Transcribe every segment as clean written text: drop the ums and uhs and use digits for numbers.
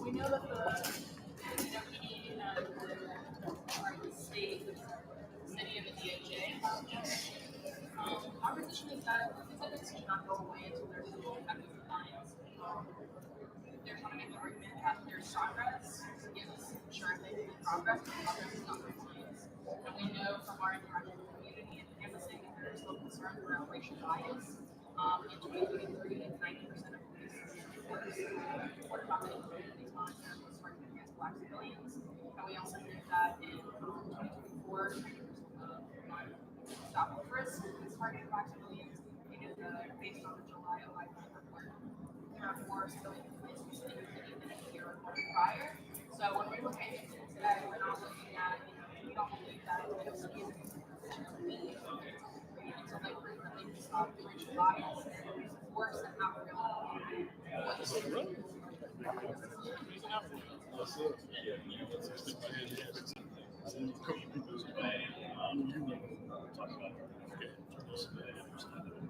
We know that the key the state, the city, and the DOJ. Our position is that incentives should not go away until there's full effective compliance. They're trying to make the argument that there's progress, gives insurance they make progress, but progress is not compliance. And we know from our interaction with the community and canvassing that there's still concerns around racial bias. In 2023, 90% of police reported about the community time that was targeted against Black civilians. And we also think that in 2024, 90% of stop with risk is targeted Black civilians. And based on the July OIP report, there are more civilian incidents than in a year or prior. So when we look at incidents today, we're not looking at, we don't believe that it's in a position to leave until they prove that they can stop the racial bias and worse than how we're going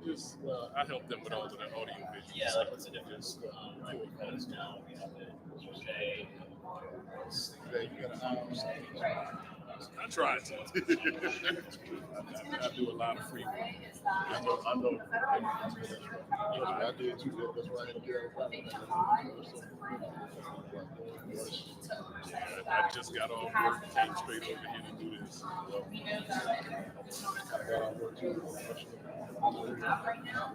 Just, I help them with all of that audio visual. Yeah, like what's the difference? Because now we have the DJ. You got I try to. I do a lot of free work. I know. I did too. That's why I just got off work, came straight over here to do this. Right now,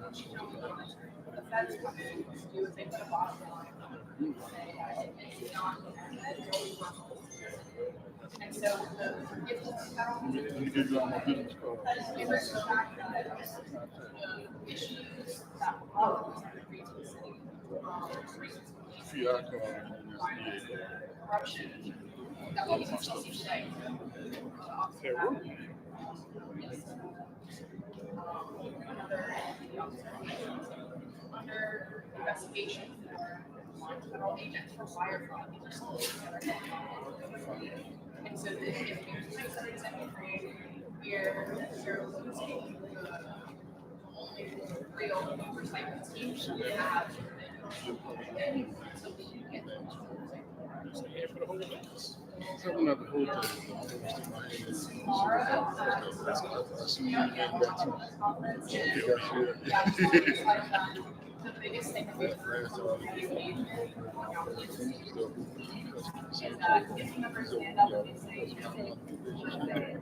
the Fed's coming to do is they put a bottom line and say it's not and so the forgiveness of federal issues that corruption that we can still see today. Under investigation for federal agents for wire fraud. And so if you take 73, you're losing the only real oversight team should have until we get It's here for the whole dance. Something not the whole thing. I see you getting back to The biggest thing that we engagement is that if members stand up and say, you know, the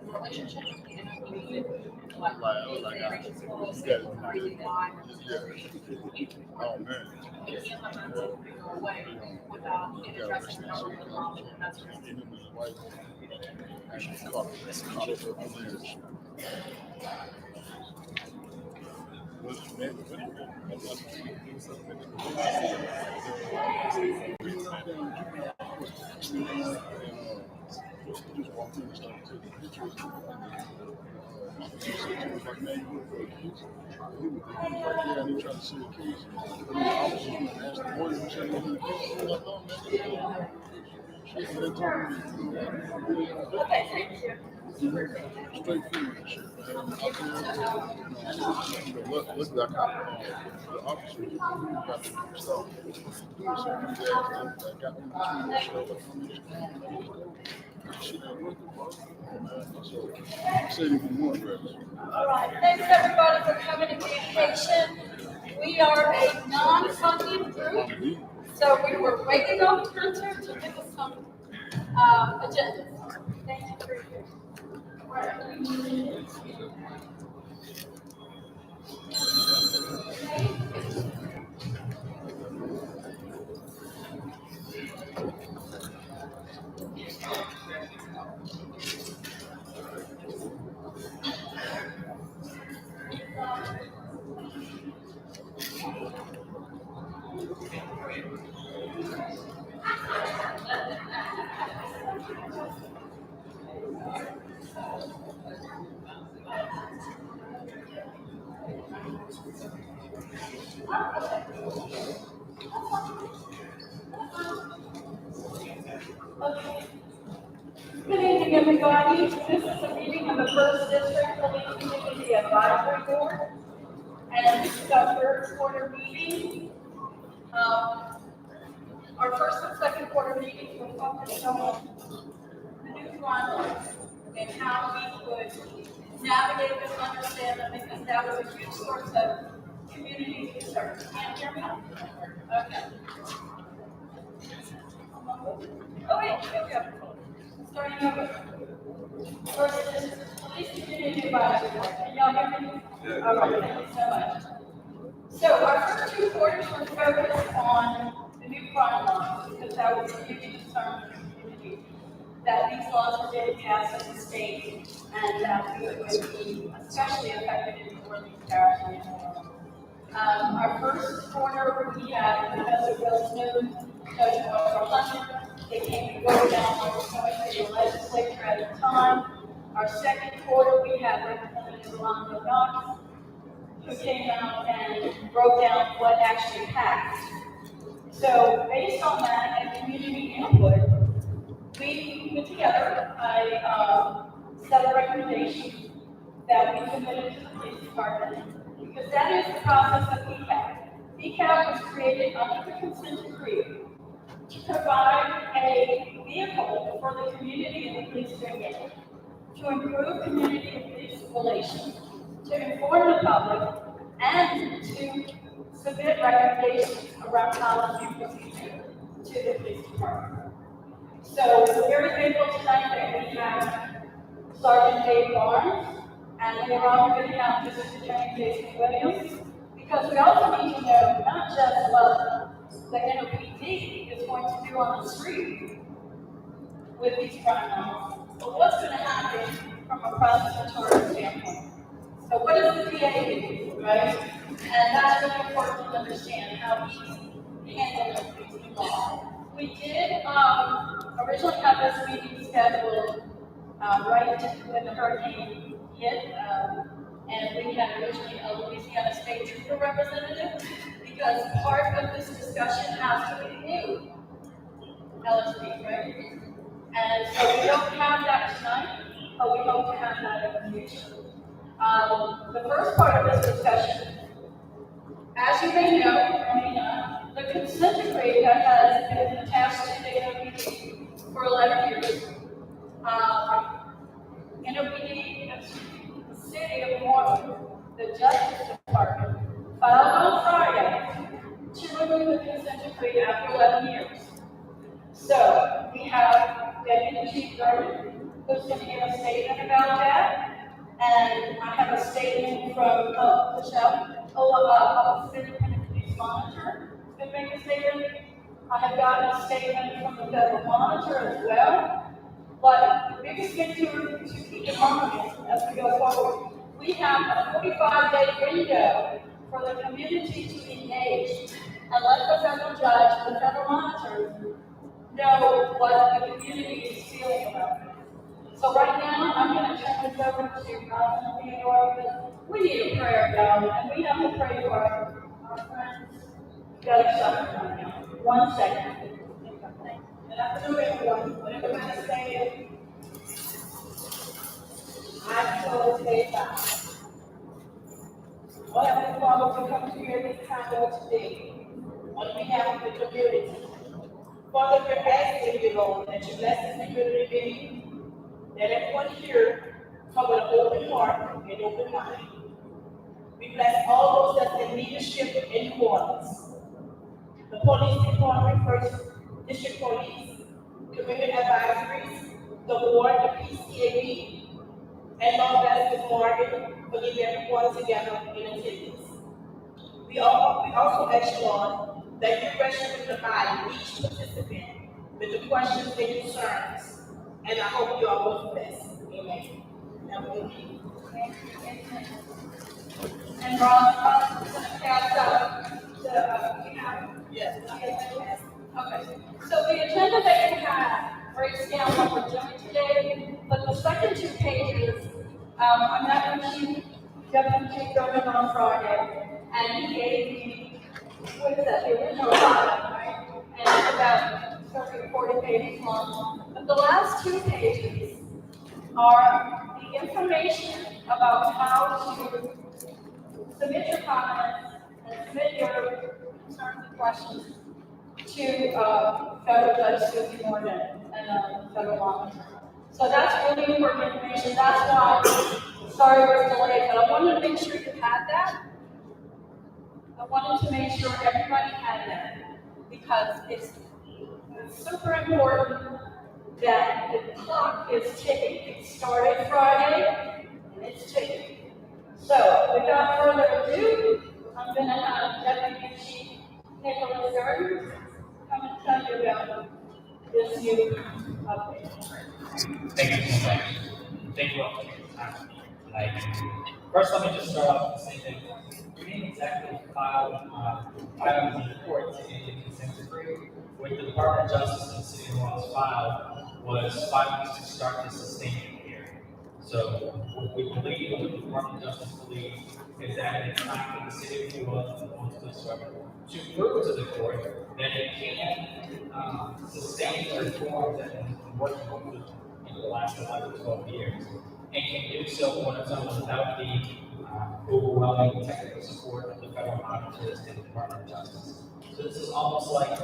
relationship between the community and what generations will say really why oh man. we can't let that go away without it addressing the problem, and that's just Actually caught up over years. Just walked in and started taking pictures. Like, man, you look for a case. He was like, yeah, and he tried to see a case. And the officer was asked the boy, who said, well, he was like, no, man, shit, and they told me, okay, thank you. straight food and shit, man. Out there, look at the officer who got the stuff. Doing something that got me between the show. Shit ain't working, bro. So, say it even more, Rex. All right, thanks everybody for coming to communication. We are a non-funding group, so we were waiting on the printer to give us some agendas. Thank you for your Okay. Good evening, everybody. This is a meeting of the First District Police Community Advisory Board, and this is our third quarter meeting. Our first and second quarter meetings were focused on the new crime and how we would navigate this, understand them, because that was a huge source of community concern. Can you hear me? Okay. Oh wait, here we go. Starting over. First is Police Community Advisory Board. Can y'all hear me? Yeah. All right, thank you so much. So our first two quarters were focused on the new crime laws, because that was a huge concern for the community, that these laws were getting passed in the state, and that we would be especially affected in the Orleans Parish and our first quarter, we had Professor Bill Newton, Judge Walter Hunter. They came and wrote down what was going through the legislature at the time. Our second quarter, we had Representative Rolando Knox, who came out and broke down what actually passed. So based on that and community input, we put together a set of recommendations that we submitted to the police department, because that is the process of PCAB. PCAB was created under the consent decree to provide a vehicle for the community and the police to engage, to improve community and police relations, to inform the public, and to submit recommendations around policy and procedure to the police department. So we're very thankful tonight that we have Sergeant Dave Barnes, and later on we're going to have Mr. Attorney Jason Williams, because we also need to know not just what the NOPD is going to do on the street with these crime laws, but what's going to happen from a prosecutorial standpoint. So what does the DA do, right? And that's really important to understand how we handle these new laws. We did originally have this meeting scheduled right when the hurricane hit, and we had originally a Louisiana State Trooper representative, because part of this discussion has to include LSD, right? And so we don't have that tonight, but we hope to have that in the future. The first part of this discussion, as you may know, or may not, the consent decree that has been attached to the NOPD for 11 years. NOPD, the city of New Orleans, the Justice Department, filed on Friday to remove the consent decree after 11 years. So we have Deputy Chief Garden, who's going to give a statement about that. And I have a statement from Michelle, Office of Independent Police Monitor, who's going to make a statement. I have gotten a statement from the Federal Monitor as well. But the biggest thing to keep in mind as we go forward, we have a 45-day window for the community to engage and let the federal judge and the federal monitor know what the community is feeling about it. So right now, I'm going to turn this over to President Theodore, because we need a prayer, y'all, and we have to pray for our friends who got shot right now. 1 second. And after everyone, when everybody say, I close a God. What Heavenly Father, we come to you at this time, Lord, today, on behalf of the community. Father, we're asking you, Lord, that you bless this community being, that everyone here come with an open heart and open mind. We bless all those that's in leadership in New Orleans. The police department, first district police, community advisories, the board, the PCAB, and Lord bless Ms. Morgan for leaving everyone together in attendance. We also ask you, Lord, that you graciously provide each participant with the questions and concerns, and I hope you all will bless. Amen. That will be. And Ron, going to pass out the, yes. Okay. So the agenda that you have breaks down what we're doing today, but the second 2 pages, I met with Chief Deputy Chief Governor on Friday, and he gave me, what is that, the original product, right? And it's about 30 or 40 pages long. But the last 2 pages are the information about how to submit your comments and submit your concerns and questions to Federal Judge Susie Morgan and Federal Monitor. So that's really important information. That's why, sorry it was delayed, but I wanted to make sure you had that. I wanted to make sure everybody had that because it's super important that the clock is ticking. It started Friday and it's ticking. So without further ado, I'm going to have Deputy Chief Nicholas Gardner come and tell you about this new update. Thank you so much. Thank you all for taking the time to be here tonight. First, let me just start off with saying that we didn't exactly file the report to end the consent decree. What the Department of Justice and the City of New Orleans filed was 5 weeks to start the sustainment period. So what we believe, what the Department of Justice believes, is that it's time for the City of New Orleans to prove to the court that it can sustain the reforms that have been working on in the last 11 to 12 years, and can do so on its own without the overwhelming technical support of the federal monitors and the Department of Justice. So this is almost like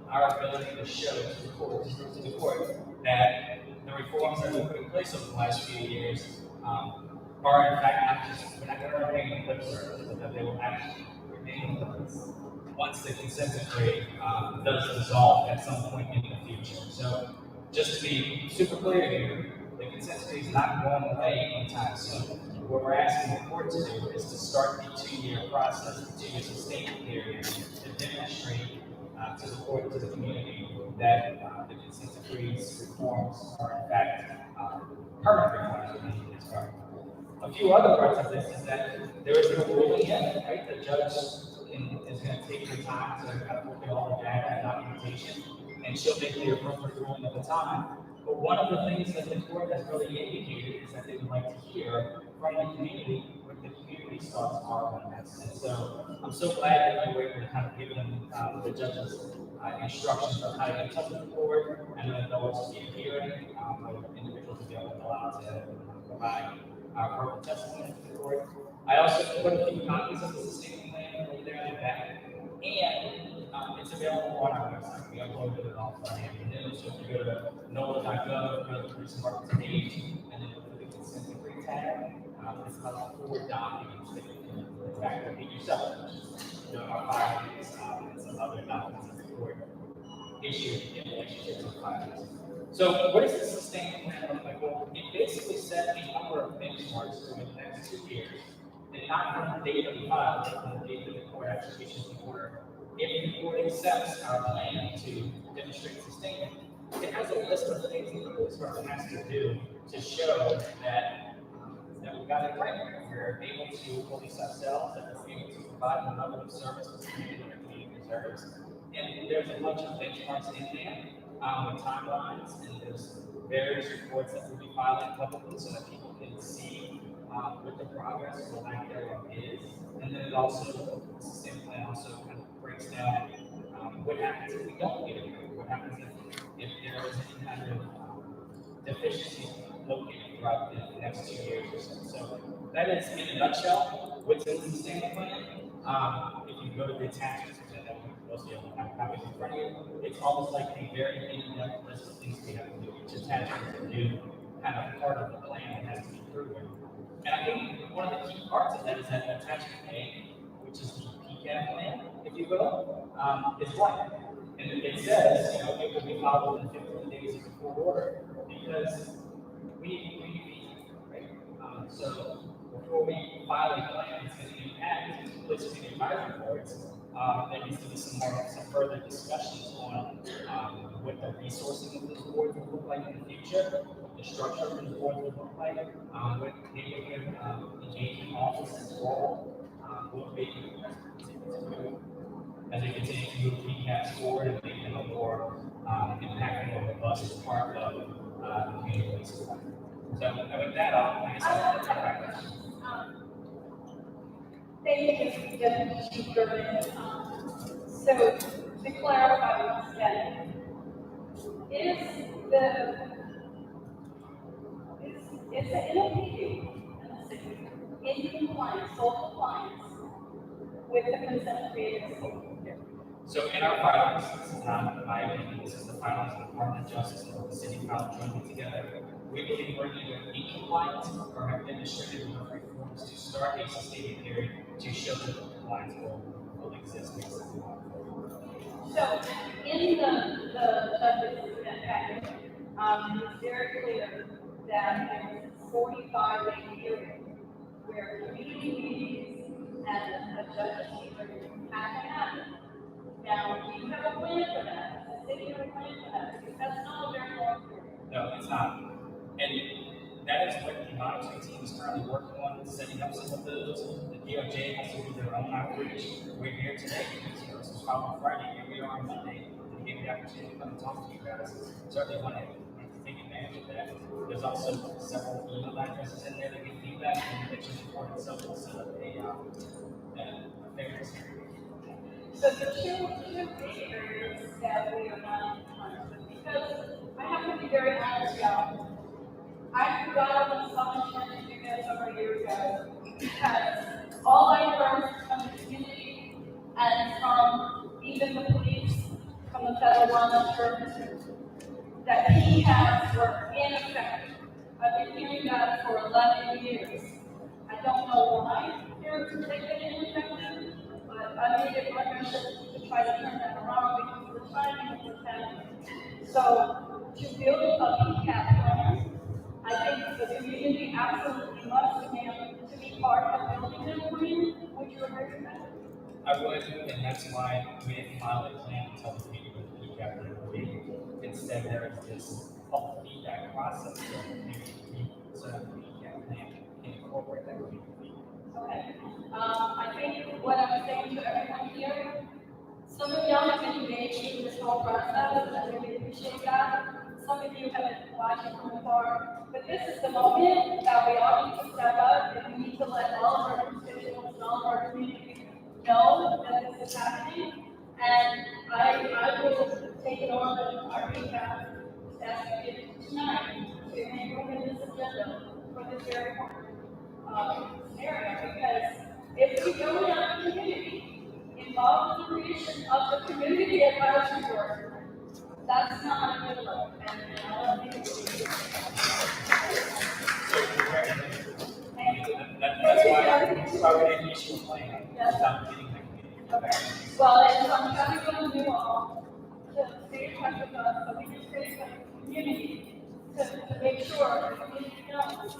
our ability to show to the court that the reforms that we put in place over the last few years are in fact not just, we're not going to remain in lip service, but that they will actually remain in place once the consent decree does dissolve at some point in the future. So just to be super clear here, the consent decree is not going away anytime soon. What we're asking the court to do is to start the 2-year process, the 2-year sustainment period, to demonstrate to the court, to the community, that the consent decree's reforms are in fact permanent reforms in this part. A few other parts of this is that there is no ruling yet, right? The judge is going to take the time to kind of look at all the data and documentation, and she'll make the appropriate ruling at the time. But one of the things that the court has really indicated is that they would like to hear from the community what the community's thoughts are on this. And so I'm so glad that you were able to kind of give them the judge's instructions on how to get in touch with the court, and then there was a hearing where individuals will be able to allow to provide verbal testimony to the court. I also put a few copies of the sustainment plan over there in the back, and It's available on our website. We uploaded it all Friday afternoon. So if you go to NOLA.gov, go to the recent markets page, and then look for the consent decree tab, it's about 4 documents that you can, in fact, repeat yourself. Our filings and some other documents that the court issued in relationship to filings. So what does the sustained plan look like? Well, it basically set a number of benchmarks over the next 2 years, and not from the date of the file, but from the date that the court actually issues the order. If the court accepts our plan to demonstrate sustainment, it has a list of things that the police department has to do to show that we got it right. We're able to police ourselves, that we're able to provide the level of service that the community deserves. And there's a bunch of benchmarks in there with timelines, and there's various reports that we'll be filing publicly so that people can see what the progress or lack thereof is. And then it also, the system plan also kind of breaks down what happens if we don't get it. What happens if there is any kind of deficiency located throughout the next 2 years or so. So that is, in a nutshell, what's in the sustainment plan. If you go to the attachments, which I know most of you have copies in front of you, it's almost like a very in-depth list of things we have to do. Each attachment is a new kind of part of the plan that has to be proven. And I think one of the key parts of that is that attachment A, which is the PCAB plan, if you will, is blank. And it says, it will be filed within 15 days of the court order because we need feedback, right? So before we file a plan that's going to impact police and advisory boards, there needs to be some further discussions on what the resourcing of those boards will look like in the future, what the structure of those boards will look like, what neighborhood engagement office's role will be as we continue to move PCABs forward and make them a more impactful and robust part of the community police department. So, and with that, I'll turn back to you. Thank you, Deputy Chief German. So, to clarify once again, is the NOPD in the city in compliance, sole compliance with the consent decree? So in our filings, in my opinion, this is the filings of the Department of Justice and the City Council jointly together. We believe we're either in compliance or have demonstrated enough reforms to start a sustained period to show that the compliance will exist. So in the judge's package, it's very clear that there's a 45-day period where community meetings and the judge's hearing have to happen. Now, do you have a plan for that? Does the city have a plan for that? Because that's not a very long period. No, it's not. And that is what the monitoring team is currently working on, setting up some of those. The DOJ has to do their own outreach. We're here today because this was filed on Friday. Here we are on Monday. We gave the opportunity to come and talk to you guys. Certainly want to take advantage of that. There's also several email addresses in there that get feedback, and the election report itself will set up a fairness hearing. So the two big areas that we are not in compliance with, because I have to be very honest, y'all. I forgot on some insurance you guys over a year ago because all I heard from the community and from even the police, from the federal law enforcement, that PCABs were ineffective. I've been hearing that for 11 years. I don't know why they've been ineffective, but I made it my mission to try to turn that around because the timing was happening. So to build a PCAB plan, I think the community absolutely must stand to be part of building that plan. Would you agree with that? I would, and that's why we didn't file a plan until the meeting with the PCAB employee. Instead, there is this whole feedback process that maybe we set up a PCAB plan and incorporate that community feedback. Okay. I think what I'm saying to everyone here, some of y'all have been engaged in this whole process, and I really appreciate that. Some of you have been watching from afar, but this is the moment that we all need to step up and we need to let all of our constituents and all of our community know that this is happening. And I will take it on our behalf as we did tonight to make room in this agenda for this very important scenario, because if we don't have a community in all the creation of the community advisory board. That's not a good look, and I don't think it's good. Thank you. That's why we didn't issue a plan. Yes. Without getting that committee. Okay. Well, and so I'm trying to go new all to stay in touch with us, so we can create a community to make sure the community knows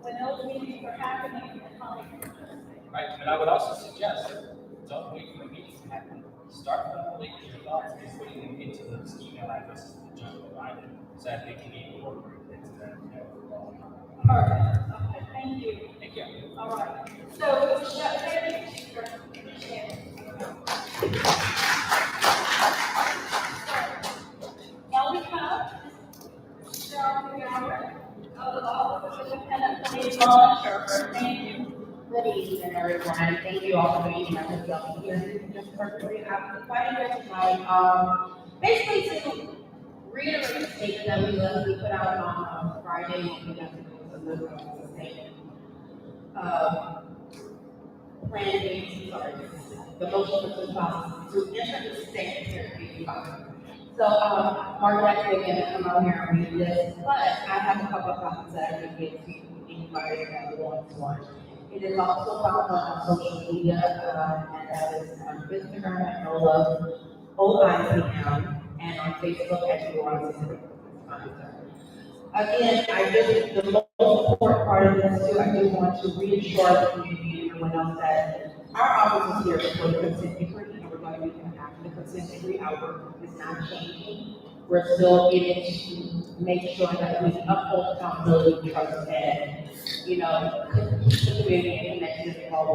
when those meetings are happening and how they can participate. Right, and I would also suggest, don't wait for the meeting to happen. Start formulating your thoughts and putting them into those email addresses that John provided, so that they can be incorporated into that. Perfect. Okay, thank you. Thank you. All right. So, thank you, Mr. Now we have Cheryl Howard of the Office of Independent Police Monitor. Thank you. Good evening, everyone, and thank you all for being here. I hope y'all can hear me just perfectly. I'm inviting you tonight, basically to reiterate the statement that we put out on Friday, when we got to deliver on the statement. The motion for 2000 to enter the state here. So, Margaret, again, to come out here and read this, but I have a couple of comments that I can give to anybody that wants one. It is also found on social media, and that is on Instagram at NOLA, OICM, and on Facebook at URC. Again, the most important part of this too, I do want to reassure the community and everyone else that our office is here for the consent decree, and we're going to be after the consent decree. Our work is not changing. We're still in it to make sure that we uphold accountability, trust, and, keep the community connected and all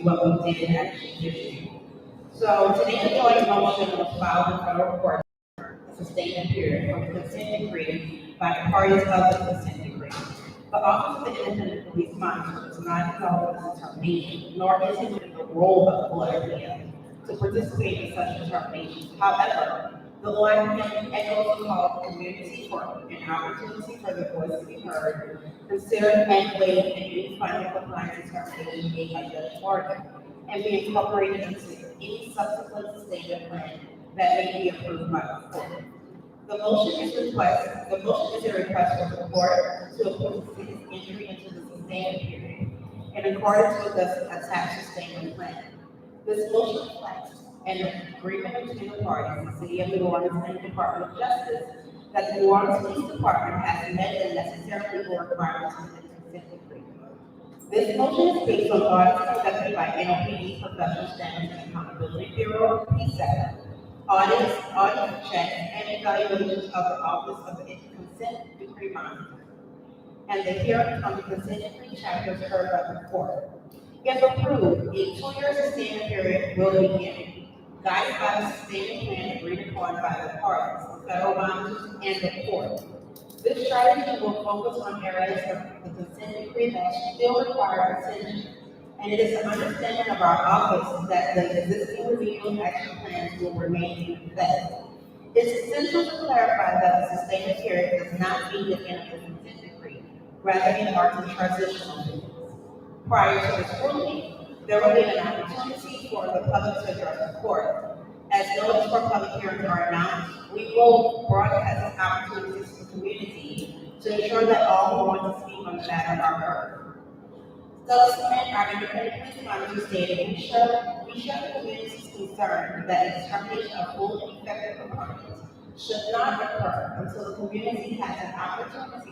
what we did actually issue. So today's joint motion was filed in federal court. Sustained period from the consent decree by the parties of the consent decree. The Office of the Independent Police Monitor is not involved in this determination, nor is it in the role of the OIPM to participate in such determinations. However, the OIPM echoes the call of the community for an opportunity for the voice to be heard, considered and weighed in any final compliance determination made by Judge Morgan, and be incorporated into any subsequent sustainment plan that may be approved by the court. The motion is a request for the court to approve the city's entry into the sustainment period in accordance with the attached sustainment plan. This motion reflects an agreement between the parties, the City of New Orleans and the Department of Justice, that the New Orleans Police Department has met the necessary legal requirements of the consent decree. This motion is based on audits conducted by NOPD Professional Standards and Accountability Bureau, PCAB, audit checks, and evaluations of the Office of the Consent Decree Monitor, and the hearing on the consent decree chapters heard by the court. If approved, a 2-year sustainment period will begin, guided by the sustainment plan agreed upon by the parties, the federal monitors, and the court. This strategy will focus on areas of the consent decree that still require attention, and it is the understanding of our office that the existing remedial action plans will remain in effect. It's essential to clarify that the sustainment period does not mean the end of the consent decree, rather it marks a transitional phase. Prior to the scrutiny, there will be an opportunity for the public to address the court. As notice for public hearings are announced, we will broadcast opportunities to the community to ensure that all who want to speak on the matter are heard. Subsequent, our independent police monitor stated, we share the community's concern that a determination of full and effective compliance should not occur until the community has an opportunity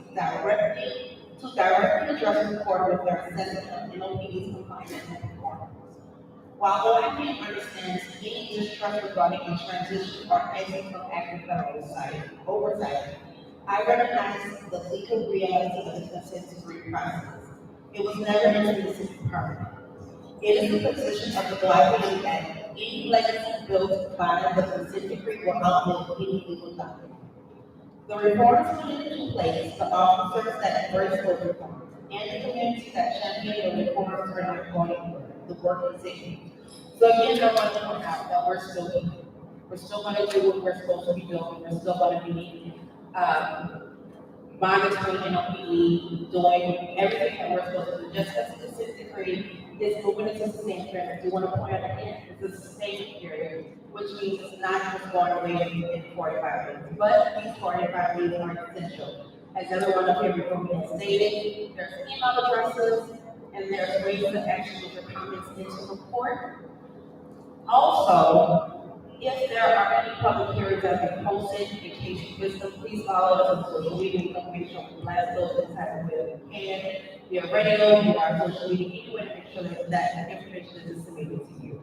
to directly address the court with their assessment of NOPD's compliance and performance. While OIPM understands any distrust regarding a transition or exit from active federal oversight, I recognize the legal reality of the consent decree process. It was never intended to be permanent. It is the position of the OIPM that any legislation built by the consent decree will outlive any legal document. The reforms put into place, the officers that embrace those reforms, and the community that champion the reforms are not going the work continues. So again, I want to point out that we're still here. We're still going to do what we're supposed to be doing. We're still going to be monitoring NOPE, doing everything that we're supposed to do. Just as the consent decree is moving into sustainment period, we want to point out again, it's a sustainment period, which means it's not just going away in 45 days. But these 45 days are essential. As everyone up here before me has stated, there's email addresses, and there's ways to actually get your comments into the report. Also, if there are any public hearings that have been posted, in case you missed them, please follow us on social media. We can make sure we blast those inside with can. We are radio, we are social media, anyway to make sure that information is disseminated to you.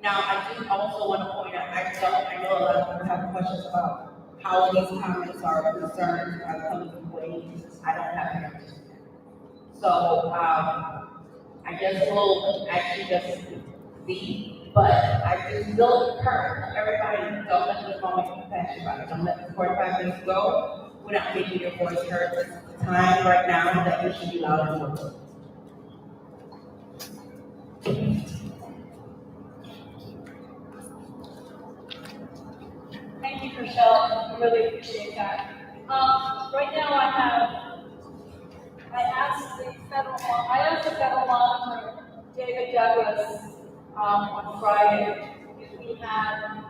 Now, I do also want to point out, I know a lot of people have questions about how these comments are concerned, are coming from ways. I don't have answers. So, I guess we'll actually just see, but I do still encourage everybody, don't let the moment be passionate about it. Don't let the 45 minutes go without making your voice heard. It's the time right now that you should be loud and vocal. Thank you, Michelle. I really appreciate that. Right now I asked the federal monitor, David Douglas, on Friday if we had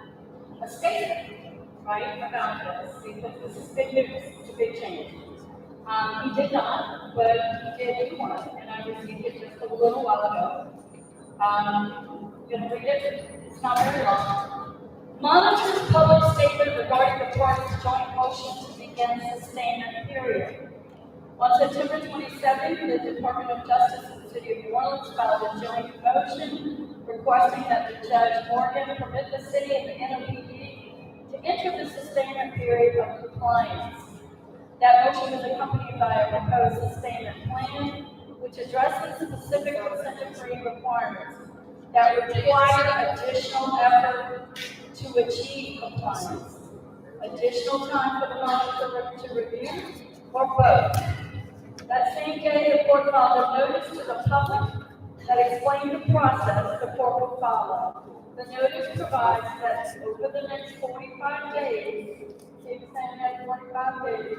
a statement, right, about this, because this is big news, it's a big change. He did not, but he did do one, and I received it just a little while ago. I'm going to read it. It's not very long. Monitors public statement regarding the party's joint motion to begin sustainment period. On September 27th, the Department of Justice in the City of New Orleans filed a joint motion requesting that the Judge Morgan permit the city and the NOPD to enter the sustainment period of compliance. That motion is accompanied by a proposed sustainment plan, which addresses specific consent decree requirements that require additional effort to achieve compliance, additional time for the monitor to review, or both. That same day, the court filed a notice to the public that explained the process the court would follow. The notice provides that over the next 45 days, keep saying that 45 days,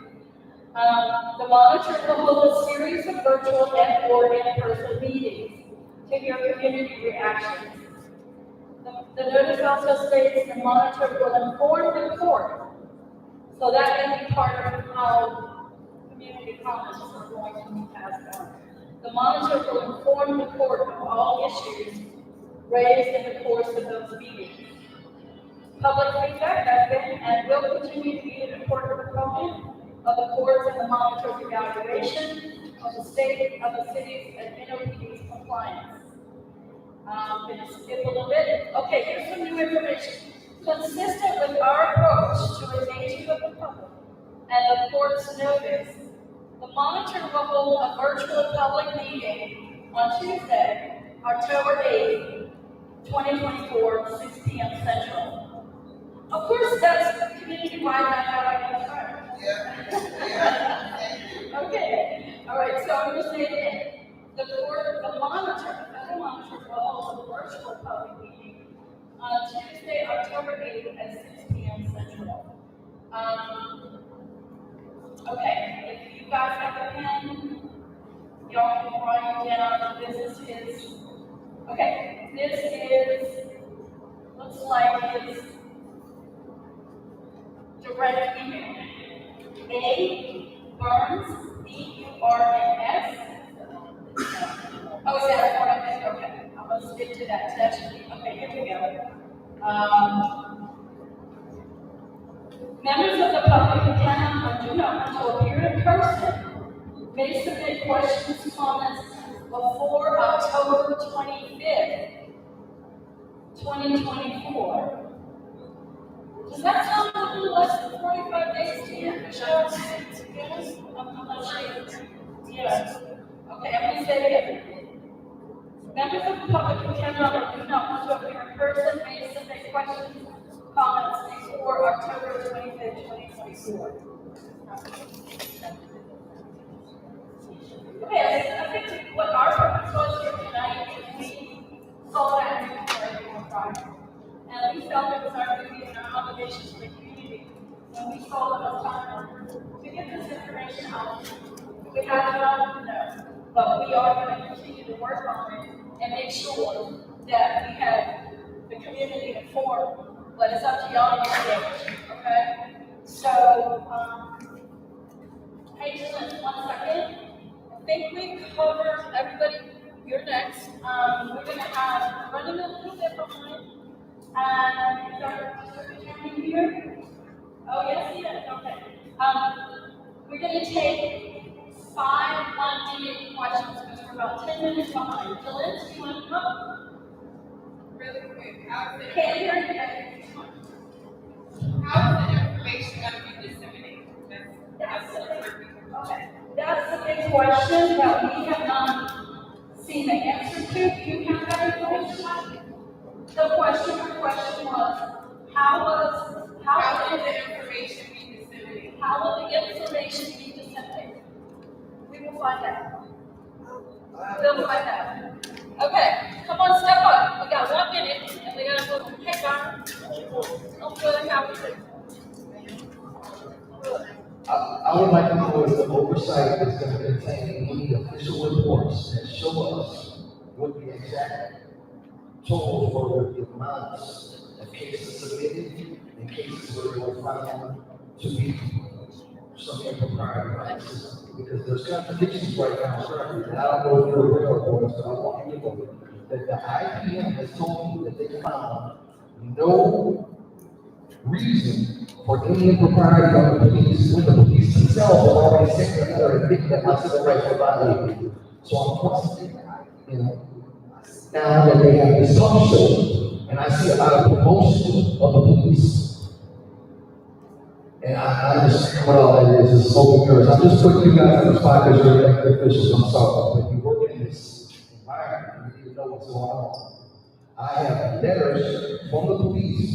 the monitor will hold a series of virtual and/or in-person meetings to hear community reactions. The notice also states the monitor will inform the court, so that may be part of how community comments are going to be passed on. The monitor will inform the court of all issues raised in the course of those meetings. Public feedback has been and will continue to be an important component of the court's and the monitor's evaluation of the state of the city's and NOPD's compliance. I'm going to skip a little bit. Okay, here's some new information. Consistent with our approach to engaging with the public and the court's notice, the monitor will hold a virtual public meeting on Tuesday, October 8th, 2024, 6 p.m. Central. Of course, that's community-wide, not how I can start. Yeah. Okay. All right, so I'm going to say it again. The federal monitor will hold a virtual public meeting on Tuesday, October 8th at 6 p.m. Central. Okay, if you guys have a pen, y'all can write it down. Looks like his direct email. A. Burns, B-U-R-N-S. Oh, is that what I missed? Okay, I'm going to skip to that. That should be, okay, here we go. Members of the public who cannot or do not want to appear in person may submit questions and comments before October 25th, 2024. Does that sound a little less than 45 days to you, Michelle? Yes? I'm not sure. Yes. Okay, I'm going to say it again. Members of the public who cannot or do not want to appear in person may submit questions, comments before October 25th, 2024. Okay, I think what our purpose was here tonight is we saw that need for Friday. And we felt it was our duty and our obligation to the community when we saw it was time to get this information information out. Do we have enough? No. But we are going to continue to work on it and make sure that we have the community informed. But it's up to y'all to engage, okay? So, hey, just 1 second. I think we covered everybody. You're next. We're going to have running a little bit behind. And is that here? Oh, yes, okay. We're going to take 5 1-minute questions because we're about 10 minutes behind. Dylan, do you want to come? Really quick. Can't hear you. How is the information going to be disseminated? That's the big question that we have not seen the answer to. Do you have that information? The question was, how will the information be disseminated? How will the information be disseminated? We will find out. We'll find out. Okay, come on, step up. We got 1 minute, and we got to move. Hey, Don. I'm good. How are you? I would like to know if the oversight is going to contain any official reports that show us what the exact totals were with the amounts of cases submitted and cases where they were found to be some impropriety practices. Because there's contradictions right now, certainly, and I don't know if you're aware of this, but I want you to know that the IPM has told me that they found no reason for any impropriety on the police when the police themselves have already sent them there and picked them up to the right for violating. So I'm questioning, now that they have this talk show, and I see a lot of promotion of the police. And I understand what all that is smoke and mirrors. I'm just putting you guys on the spot because you're elected officials, I'm sorry, but you work in this environment, you need to know what's going on. I have letters from the police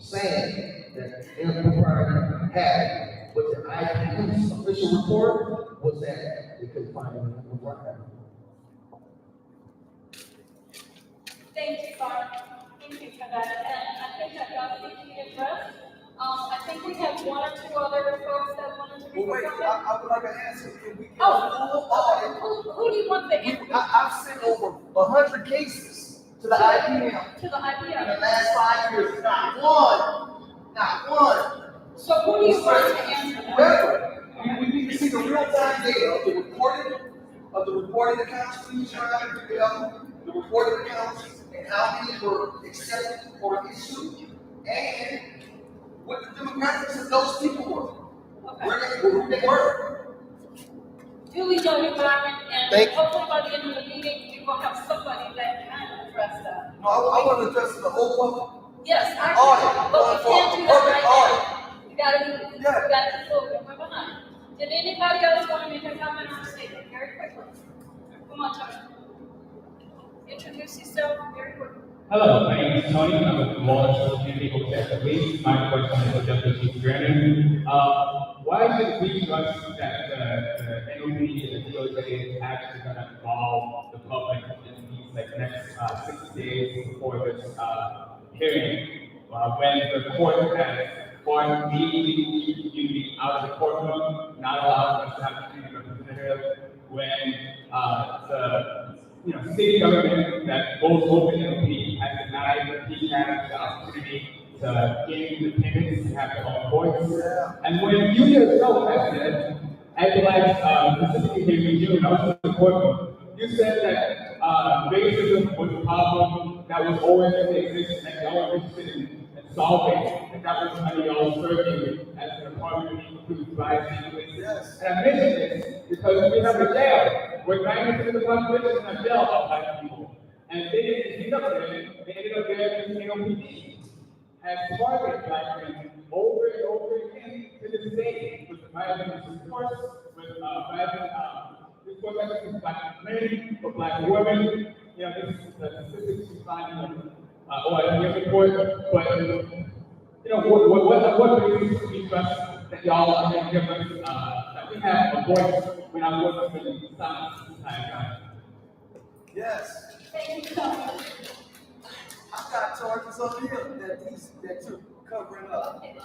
saying that impropriety happened, but the IPM's official report was that they couldn't find any impropriety. Thank you, Barb. Thank you for that. And I think that got the addressed. I think we have 1 or 2 other folks that wanted to be. Well, wait, I would like an answer. Can we get a Oh, full audit? who do you want the answer? I've sent over 100 cases to the IPM To the in IPM. the last 5 years. Not one. So who do you want to answer that? Remember, we need to see the real-time data of the reported accounts for each time, the reported accounts, and how many were accepted or issued, and what the demographics of those people were. Okay. Who they were. Duly noted, Byron, and Thank you. hopefully by the end of the meeting, we will have somebody that can address that. No, I want to address the whole public. Yes, I Audit. but we can't do that right now. You gotta be, you Yeah. gotta be fluid, we're behind. Did anybody else want to make a comment on the statement, very quickly? Come on, Tony. Introduce yourself very quickly. Hello, my name is Tony. I'm with the Walnut Community Hotel Police. My question is for Deputy Chief Brandon. Why should we trust that the NOP and the DOJ is actually going to involve the public in these next 60 days before this hearing, when the court has barred the community out of the courtroom, not allowing us to have a community representative, when the city government that goes over NOP has denied the PCAB the opportunity to gain independence and have their own voice. And when you yourself have said, at the last specifically here in June, I was in the courtroom, you said that racism was a problem that was always going to exist and y'all were interested in solving, and that was under y'all's purview as the Department of Human Rights. And I mention this because we have a jail where 90% of the population is in jail of black people. And they didn't end up there, they ended up there because NOPD has targeted black men over and over again to this day with violent discourse, with violent discourse against black men, for black women. This is the statistics you find on the report, but what basis we trust that y'all are going to give us, that we have a voice when our voice has been silenced this entire time? Yes. Thank you, Tony. I've got charges on him that you're covering up. And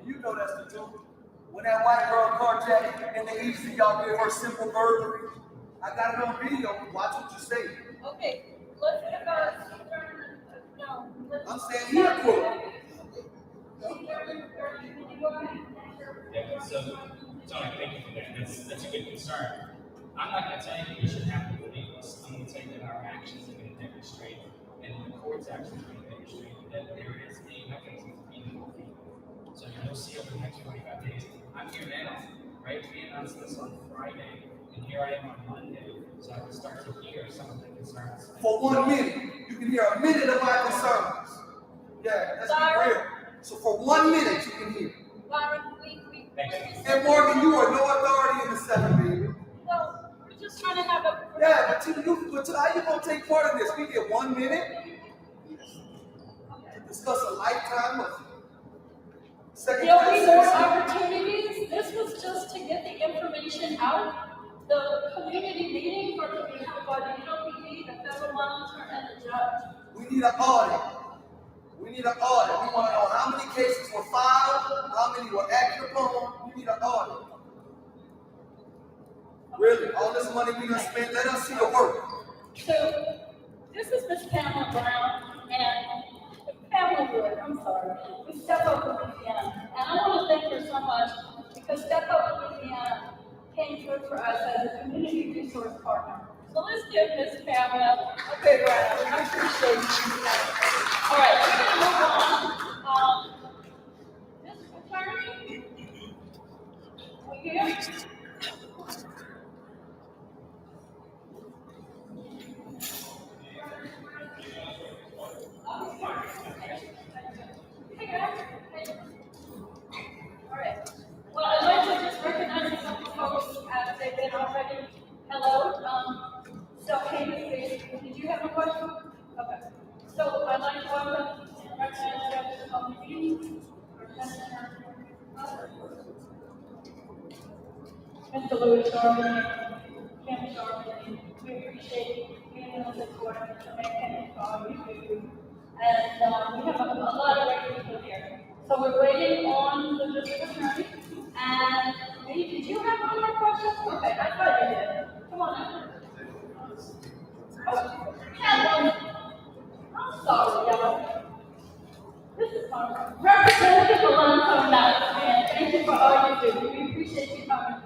you know that's the truth. When that white girl carjacked and the easy y'all gave her simple burglary. I got it on video. Watch what you say. Okay, let's get about, no. I'm saying here, quote. Yeah, so, Tony, thank you for that. That's a good concern. I'm not going to tell you that you should have to believe us. I'm going to tell you that our actions are going to demonstrate, and the court's actions are going to demonstrate that there is a mechanism for being more people. So you'll see over the next 45 days. I'm here now, right? We announced this on Friday, and here I am on Monday. So I can start to hear some of the concerns. For 1 minute, you can hear a minute of my concerns. Yeah, let's be real. So for 1 minute, you can hear. And Morgan, you are no authority in the seven, baby. No, we're just trying to have a. Yeah, but how you gonna take part in this? We get 1 minute to discuss a lifetime of second There'll class be more citizens. opportunities. This was just to get the information out. The community meeting for to be held by the UPD, the federal monitor, and the judge. We need an audit. We need an audit. We want to know how many cases were filed, how many were acted upon. We need an audit. Really, all this money we done spent, let us see the work. So, this is Miss Pamela Brown and Pamela Wood, I'm sorry, with Step Up Louisiana. And I want to thank her so much because Step Up Louisiana came through for us as a community resource partner. So let's give Miss Pamela a big round. I appreciate you. All right, we're going to move on. This attorney, we here? All right. Well, I'd like to just recognize some of the folks as they've been already. Hello. So, Candace, did you have a question? Okay. So, I'd like to welcome and recognize Judge Committee. Mr. Louis Sharman, Kim Sharman, we appreciate you being on the court to make all you do. And we have a lot of great people here. So we're waiting on the district attorney. And Lee, did you have one more question? Okay, I thought you did. Come on up. Oh, have one. I'm sorry, y'all. This is fun. Representative Alonso Knight, man, thank you for all you do. We appreciate you coming.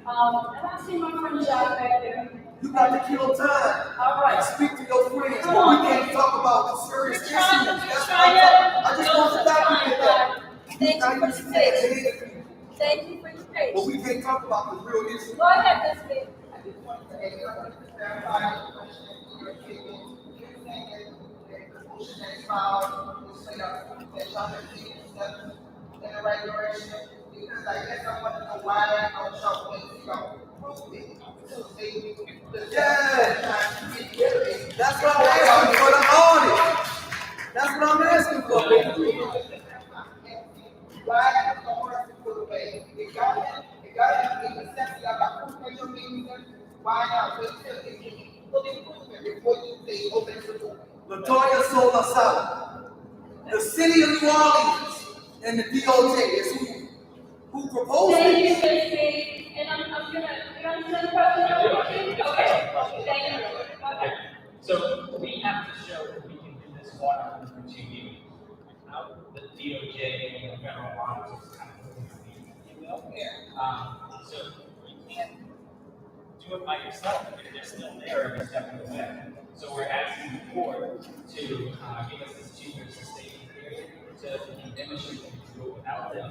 And I see my friend Jacques back there. You got to kill time. All right. And speak to your friends. Come But on. we can't talk about the serious issues. We're That's trying what to. I just want to document that. Thank you for your patience. Thank you for your But patience. we can't talk about the real issues. Go ahead, Ms. B. I just want to clarify the question that you're taking. You're saying that the motion that's filed will say that y'all have taken steps in the right direction. Because I guess I want to know why don't y'all wait till y'all prove it. So they, That's what I'm asking for, the audit. That's what I'm asking for, baby. why have the person put away? It got in the sense of a professional meeting. Why not wait till it can be fully proven before you say open the door? Latoya sold us out. The city of New Orleans and the DOJ is who proposed Thank you, it. Ms. B. And I'm gonna, you understand the question? Okay, thank you. Okay. So we have to show that we can do this water for 2 years without the DOJ and the federal office kind of putting the so you can't do it by yourself if they're still there every step of the way. So we're asking the court to give us this 2 year sustained period so that we can demonstrate that we can do it without them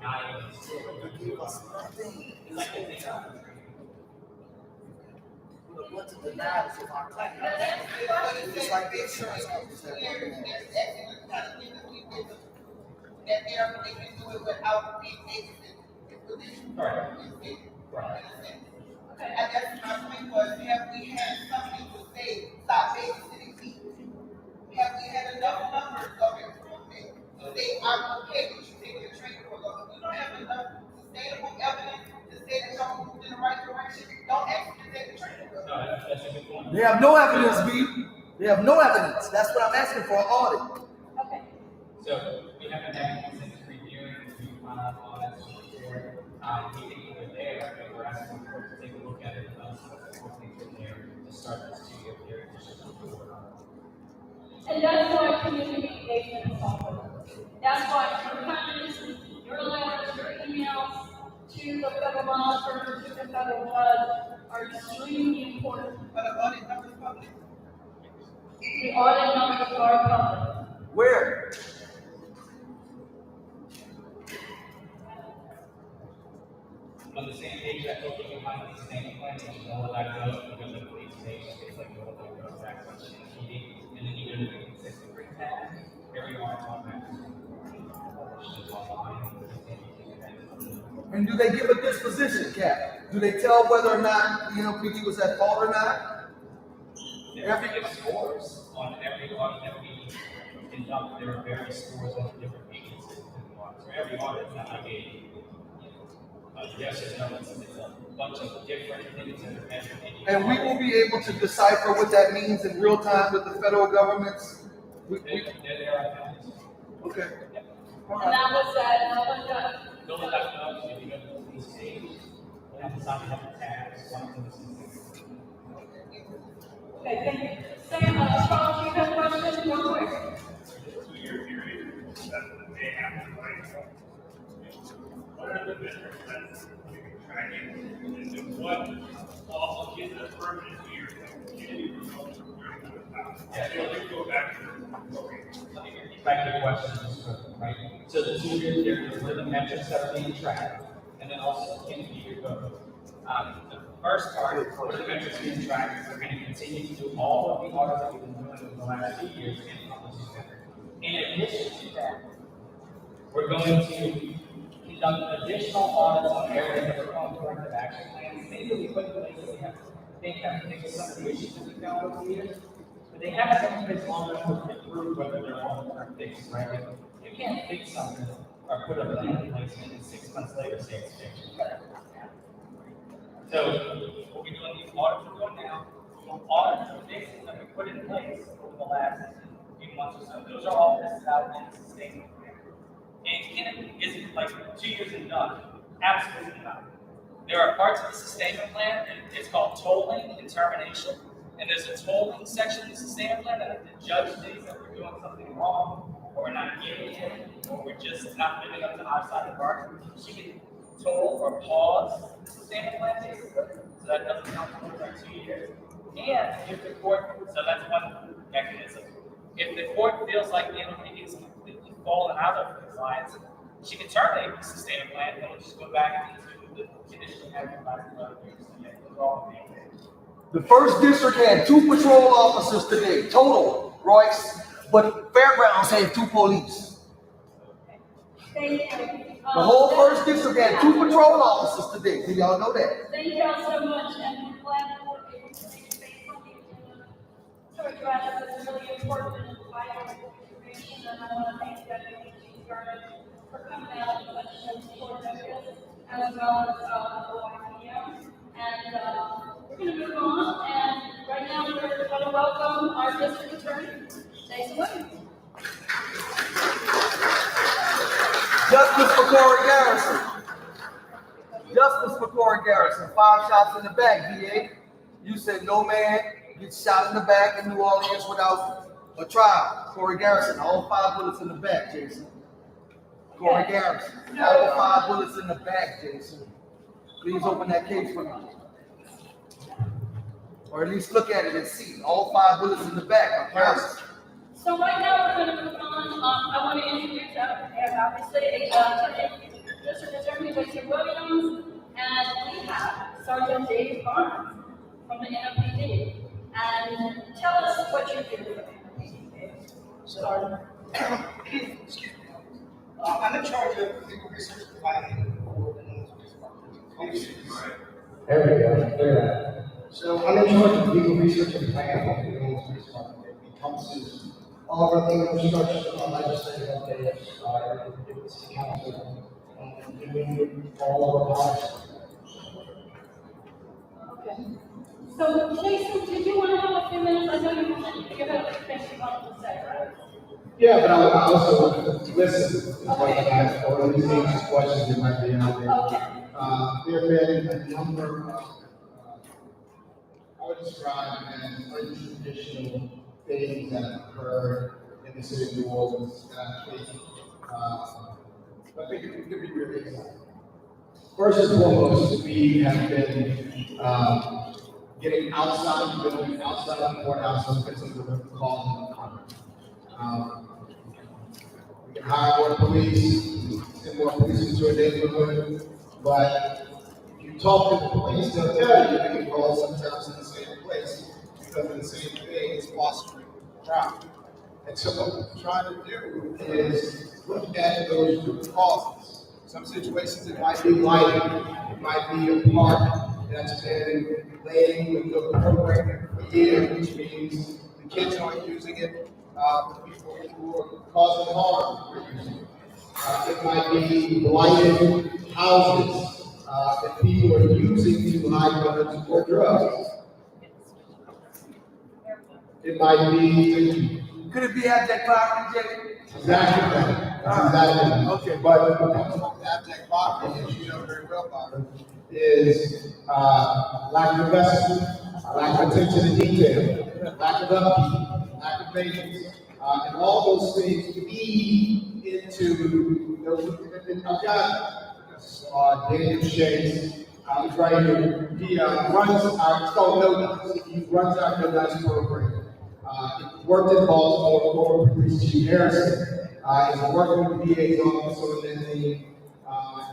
guiding us through it. It's like a thing on the tree. What to deny is our claim. It's like the insurance companies that That they can do it without being agency. Right. I guess my point was, have we had something to say, stop babysitting people? Have we had enough numbers of improvement to say, I'm okay with you taking the training program? If we don't have enough sustainable evidence to say that y'all moved in the right direction, don't ask me to take the training program. No, that's a good point. They have no evidence, B. They have no evidence. That's what I'm asking for, an audit. Okay. So we haven't had a consent review, we audits, And that's why community engagement is so important. That's why your comments, your letters, your emails to the federal monitor, to the federal judge are extremely important. But the audit numbers public. The audit numbers are public. Where? On the same page that told you behind the same plan, you know what I know, because of police station, it's like, you know, the road back on the TV, and then you go to the consistent free tab, everyone on that. And do they give a disposition, Cap? Do they tell whether or not the NOPD was at fault or not? They have to give scores on every audit that we conduct. There are various scores on different agencies. For every audit, it's not like yes or no, it's a bunch of different things that are measured. And we will be able to decipher what that means in real time with the federal government's. There are Okay. And that was that. those documents, if you go to the police page, you have to sign up the tags, one of them is Okay, thank you. Sam, Charles, you have a question? Real quick. 2-year period that they have to write. What are the metrics that you can track it? And what also gives us permanent 2 years ago? Community results are very good about. Yeah, they go back to the program. Let me repeat back your questions, right? So the 2 years there, what are the metrics that are being tracked? And then also, can you your vote? The first part, what are the metrics being tracked? We're going to continue to do all of the audits that we've been doing over the last 2 years and publish them. In addition to that, we're going to conduct additional audits on areas that are on corrective action plans. Maybe we put in place that we have to think of some of the issues that we found over the years. But they haven't been long enough to prove whether they're long-term fixes, right? Like, you can't fix something or put a plan in place and then 6 months later say it's fixed. So what we're doing, these audits we're doing now, we'll audit the fixes that we put in place over the last few months or so. Those are all listed out in the sustainment plan. And is it like 2 years enough? Absolutely not. There are parts of the sustainment plan, and it's called tolling and termination. And there's a tolling section in the sustainment plan that if the judge thinks that we're doing something wrong, or we're not giving it, or we're just not living up to our side of the bargain, she can toll or pause the sustainment plan basically. So that doesn't count for like 2 years. And if the court, so that's one mechanism. If the court feels like the NOPD is completely fallen out of compliance, she can terminate the sustainment plan and we'll just go back into the condition we had in the last 11 years. So yeah, those are all the main things. The first district had 2 patrol officers today, total, Royce, but Fairgrounds had 2 police. Thank you. The whole first district had 2 patrol officers today. Do y'all know that? Thank y'all so much, and we're glad that we're able to make space on the agenda to address this really important and vital information. And I want to thank Deputy Chief Garnet for coming out with such short notice, as well as OIPM. And we're going to move on, and right now we're going to welcome our district attorney, Jason Williams. Justice for Corey Garrison. Justice for Corey Garrison. 5 shots in the back, DA. You said no man gets shot in the back in New Orleans without a trial. Corey Garrison, all 5 bullets in the back, Jason. Corey Garrison, all 5 bullets in the back, Jason. Please open that case for me. Or at least look at it and see. All 5 bullets in the back, I promise. So right now we're going to move on. I want to introduce, obviously, District Attorney Jason Williams, and we have Sergeant Dave Barnes from the NOPD. And tell us what you do for the NOPD. Sergeant. Excuse me. I'm in charge of legal research and planning for the police department. There we go. There. So I'm in charge of legal research and planning for the police department. It encompasses all of our legal infrastructure, our legislative updates, our city council, and doing all of our policies. Okay. So, Jason, did you want to have a few minutes? I know you want to give out the things you wanted to say, right? Yeah, but I also listen to what you have, or at least answer questions that might be out there. Okay. There have been a number of, I would describe as untraditional things that have occurred in the city of New Orleans that I think it could be really exciting. First and foremost, we have been getting outside the building, outside of the courthouse, and fixing the cause of crime. We can hire more police, send more police into a neighborhood, but if you talk to the police, they'll tell you they can call sometimes in the same place because of the same thing is fostering crime. And so what we're trying to do is look at those root causes. Some situations it might be lighting, it might be a park that's been laying with the program for years, which means the kids aren't using it, the people who are causing harm are using it. It might be blighted houses that people are using to hide guns or drugs. It might be. Could it be abject poverty, Jay? Exactly. Exactly. Okay. But when it comes to abject poverty, as you know very well, Barbara, is lack of investment, lack of attention to detail, lack of upkeep, lack of maintenance, and all those things feed into those. I've got Daniel Shakes. He's right here. He runs our, it's called No Nuts. He runs our No Nuts program. He worked in Baltimore, former police chief Harrison. He's working with the DA's office on that thing.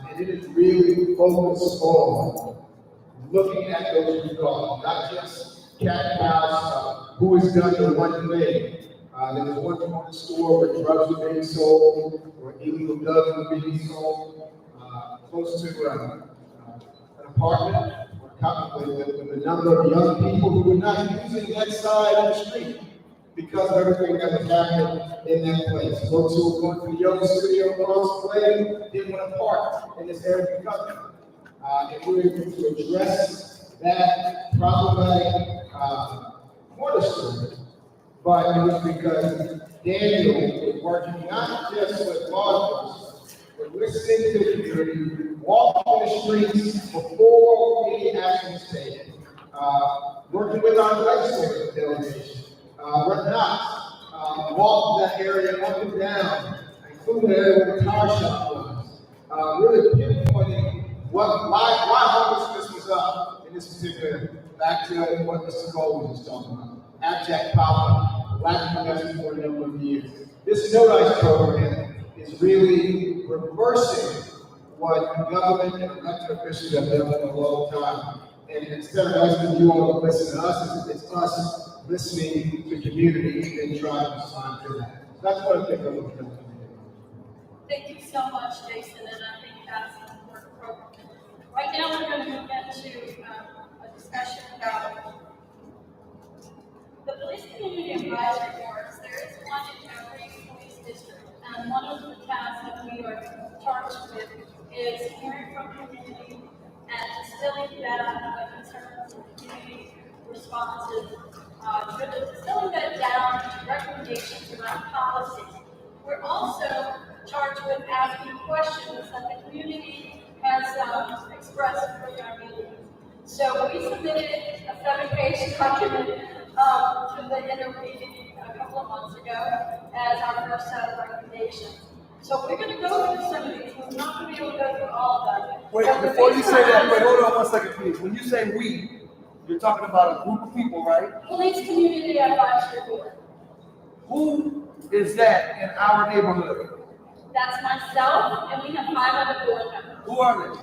And it is really focused on looking at those root causes, not just cat and mouse, who has done the one thing. There was one corner store where drugs were being sold, or illegal drugs were being sold, close to an apartment, with a number of young people who were not using that side of the street because of everything that was happening in that place. Folks who were going to the yoga studio across the way didn't want to park in this area because of it. And we were able to address that problematic corner store. But it was because Daniel was working not just with law enforcement, but listening to the community, walking the streets before any action was taken, working with our legislative delegation, walking that area up and down, including the area where the car shop was, really pinpointing why homelessness was up in this particular, back to what Mr. Gold was talking about. Abject poverty, lack of investment for a number of years. This No Dice program is really reversing what government and elected officials have done for a long time. And instead of asking you all to listen to us, it's us listening to the community and trying to respond to that. So that's what I think of what we're. Thank you so much, Jason, and I think that's an important program. Right now, we're going to move into a discussion about the police community advisory boards. There is one in every police district, and one of the tasks that we are charged with is hearing from community and distilling down the concerns of community responses, distilling that down to recommendations around policy. We're also charged with asking questions that the community has expressed during our meetings. So we submitted a 7-page document to the intermeeting a couple of months ago as our first set of recommendations. So we're going to go through some of these. We're not going to be able to go through all of them. Wait, before you say that, wait, hold on 1 second, please. When you say we, you're talking about a group of people, right? Police Community Advisory Board. Who is that in our neighborhood? That's myself, and we have 5 other board members. Who are they?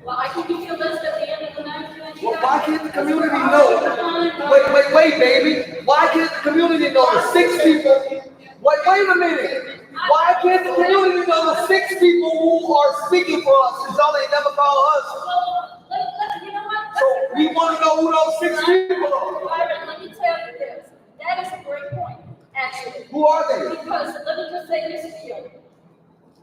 Well, I can give you a list at the end of the night. Well, why can't the community know? Wait, baby. Why can't the community know the 6 people? Wait a minute. Why can't the community know the 6 people who are speaking for us? Since y'all ain't never called us. Well, you know what? So we want to know who those 6 people are. Byron, let me tell you this. That is a great point, actually. Who are they? Because let me just say this to you.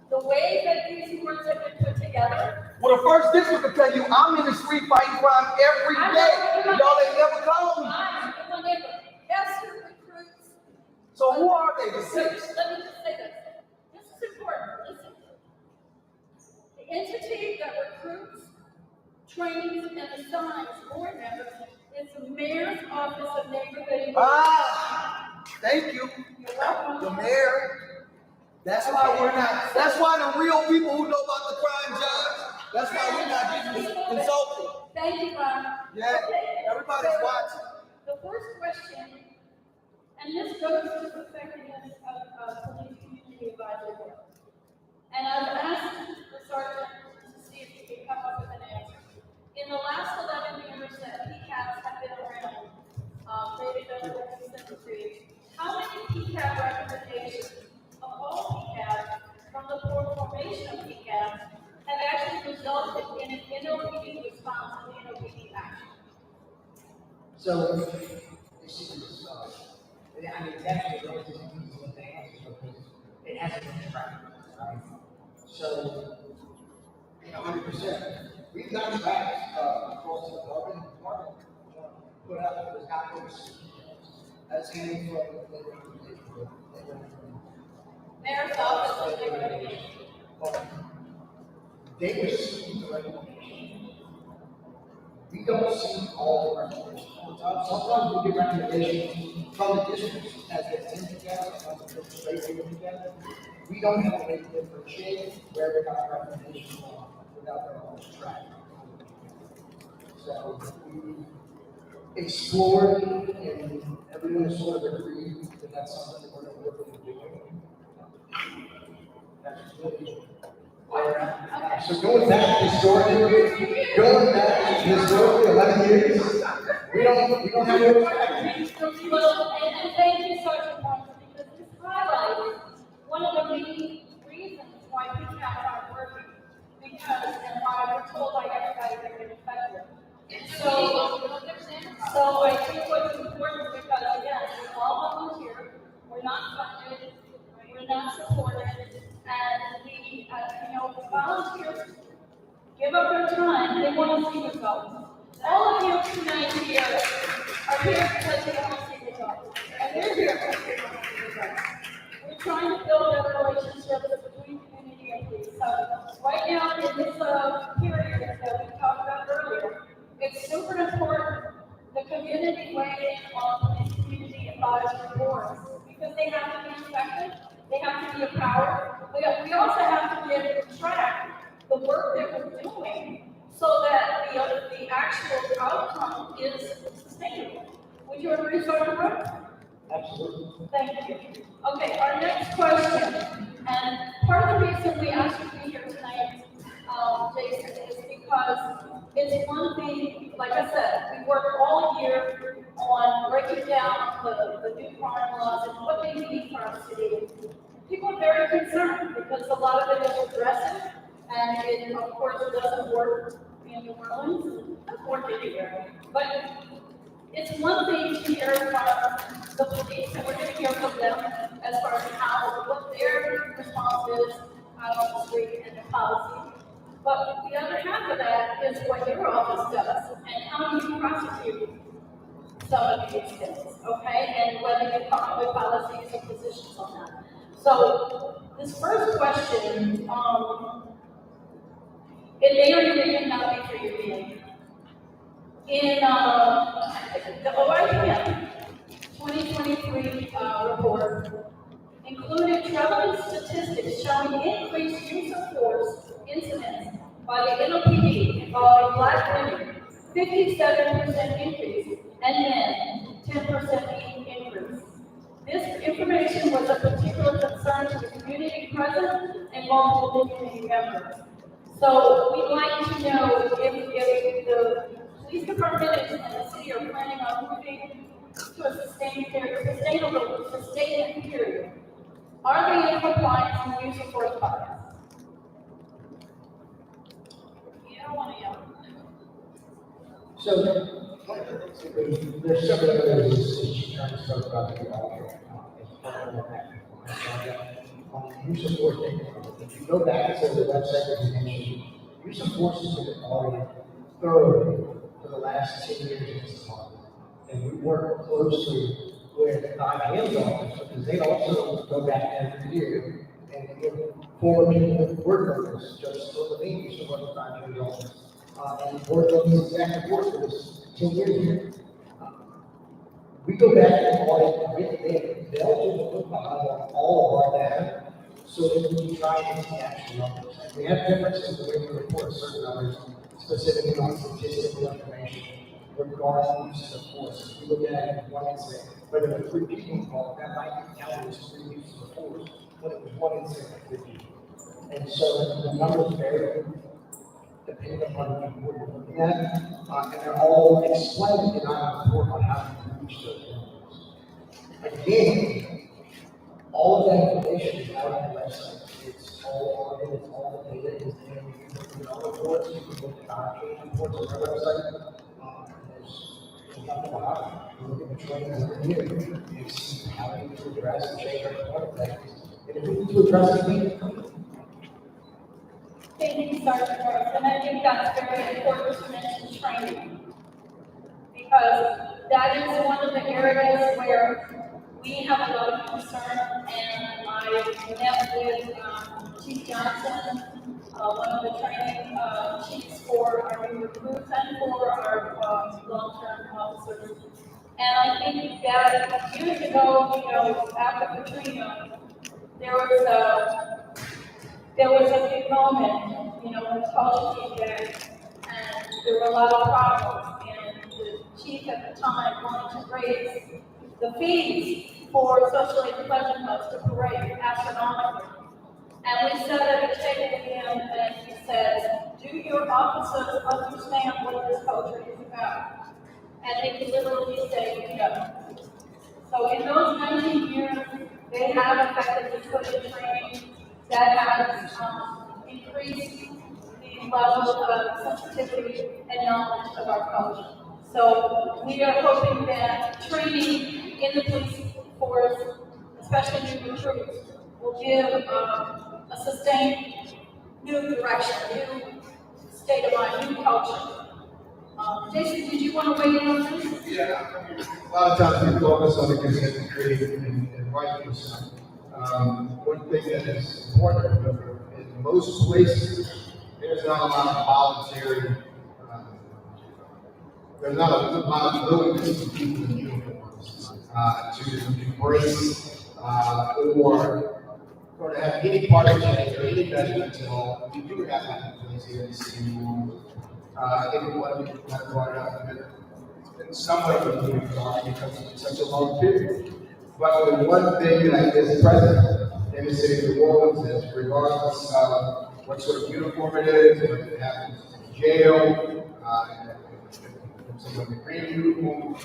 The way that these boards have been put together. Well, the first district will tell you I'm in the street fighting crime every day. Y'all ain't never called me. Yes, recruits. So who are they? The 6? Let me just say this. This is important. Listen. The entity that recruits, trains, and assigns board members is the Mayor's Office of Neighborhood. Thank you. You're welcome. The mayor. That's why the real people who know about the crime, Judge, that's why we're not getting consulted. Thank you, Bob. Yeah, Okay, everybody's so watching. The first question, and this goes to the effectiveness of police community advisory board. And I've asked the sergeant to see if he can come up with an answer. In the last 11 years that PCABs have been around, maybe those are consent decrees, how many PCAB recommendations of all PCABs from the formation of PCABs have actually resulted in an NOPD response and NOPD action? So, this is, I mean, definitely those is an easy one to answer because it hasn't been tracked, right? So, 100%. We've done tracks, across the government department, put out those documents. That's coming from Mayor's office of neighborhood. they receive the recommendation. We don't see all the recommendations. Sometimes we get recommendations from the districts as they tend together, as they go straight together. We don't have to make a differentiate where we got recommendations from without their own track. So we explored and everyone sort of agreed that that's something that we're going to look at doing. That's really so going back historically, 11 years, we don't have no track. Well, and thank you, Sergeant Barnes, because this highlights one of the main reasons why PCABs aren't working, because, and why we're told by everybody they're ineffective. So I think what's important, because again, we're all volunteer, we're not funded, we're not supported, and we, volunteers give up their time, they want to see results. All of you tonight here are here because you want to see results. And we're here because we want to see results. We're trying to build a relationship between community and police. So right now in this period that we talked about earlier, it's super important the community weigh in on police community advisory boards because they have to be effective, they have to be empowered. We also have to be able to track the work that we're doing so that the actual outcome is sustainable. Would you agree, Sergeant Brooks? Absolutely. Thank you. Okay, our next question, and part of the reason we asked you to be here tonight, Jason, is because it's one thing, like I said, we work all year on breaking down the new crime laws and what they mean for our city. People are very concerned because a lot of it is aggressive, and it, of course, doesn't work in New Orleans, it doesn't work anywhere. But it's one thing to hear from the police, and we're going to hear from them as far as what their response is out on the street and the policy. But the other half of that is what your office does, and how do you prosecute some of these things, okay? And whether you come up with policies and positions on that. So this first question, it may or may not be for you, Ian. In the OIPM 2023 report included troubling statistics showing increased use of force incidents by the NOPD involving Black women, 57% increase, and men, 10% increase. This information was of particular concern to the community present and multiple community members. So we'd like to know if the police department and the city are planning on moving to a sustainable period. Are they in compliance and use of force bias? You don't want to yell. So, there's several areas that you trying to talk about the on use of force. If you go back to the website that you mentioned, use of force has been audited thoroughly for the last 10 years in this department. And we work closely with the IBM's office because they also go back every year and give former people work on this. Just so the used to work with IBM's office. And work on these exact reports for this 10 years here. We go back and audit, they'll do a look behind all of our data, so that we can try and see actual numbers. And we have differences in the way we report certain numbers, specifically on statistical information regarding use of force. If you look at it in one incident, whether there were 3 people involved, that might be counted as 3 uses of force, but it was 1 incident of 3 people. And so the numbers vary depending upon what you're looking at, and they're all explained in our report on how to reach those numbers. Again, all of that information is out on the website. It's all on it, it's all the data is there. You can look at our reports, you can look at our training reports on our website. There's nothing about it. You look at the training over here, you see how we need to address and change our point things. And if we need to address it, we can. Thank you, Sergeant Rose, and I think that's very important to mention training. Because that is one of the areas where we have a lot of concern, and I met with Chief Johnson, one of the training chiefs for our new recruits and for our long-term officers. And I think that years ago, after Katrina, there was a big moment, when college came back, and there were a lot of problems, and the chief at the time wanted to raise the fees for social aid collection funds to parade astronomically. And we sat at a table with him, and he said, do your officers understand what this culture is about? And they could literally say, no. So in those 19 years, they have effectively put in training that has increased the level of sensitivity and knowledge of our culture. So we are hoping that training in the police force, especially new recruits, will give a sustained new direction, new state of mind, new culture. Jason, did you want to weigh in on this? Yeah, a lot of times we focus on the consent decree and rightfully so. One thing that is important to remember, in most places, there's not a lot of voluntary, there's not a lot of willingness for people in uniforms to embrace or to have any part of change or any benefit at all. We do have that in place here in the city. Everyone kind of brought it up, and it's been somewhat of a moving target because it's such a long period. But the one thing that is present in the city of New Orleans is, regardless of what sort of uniform it is, whether it happens in jail, someone in a green uniform,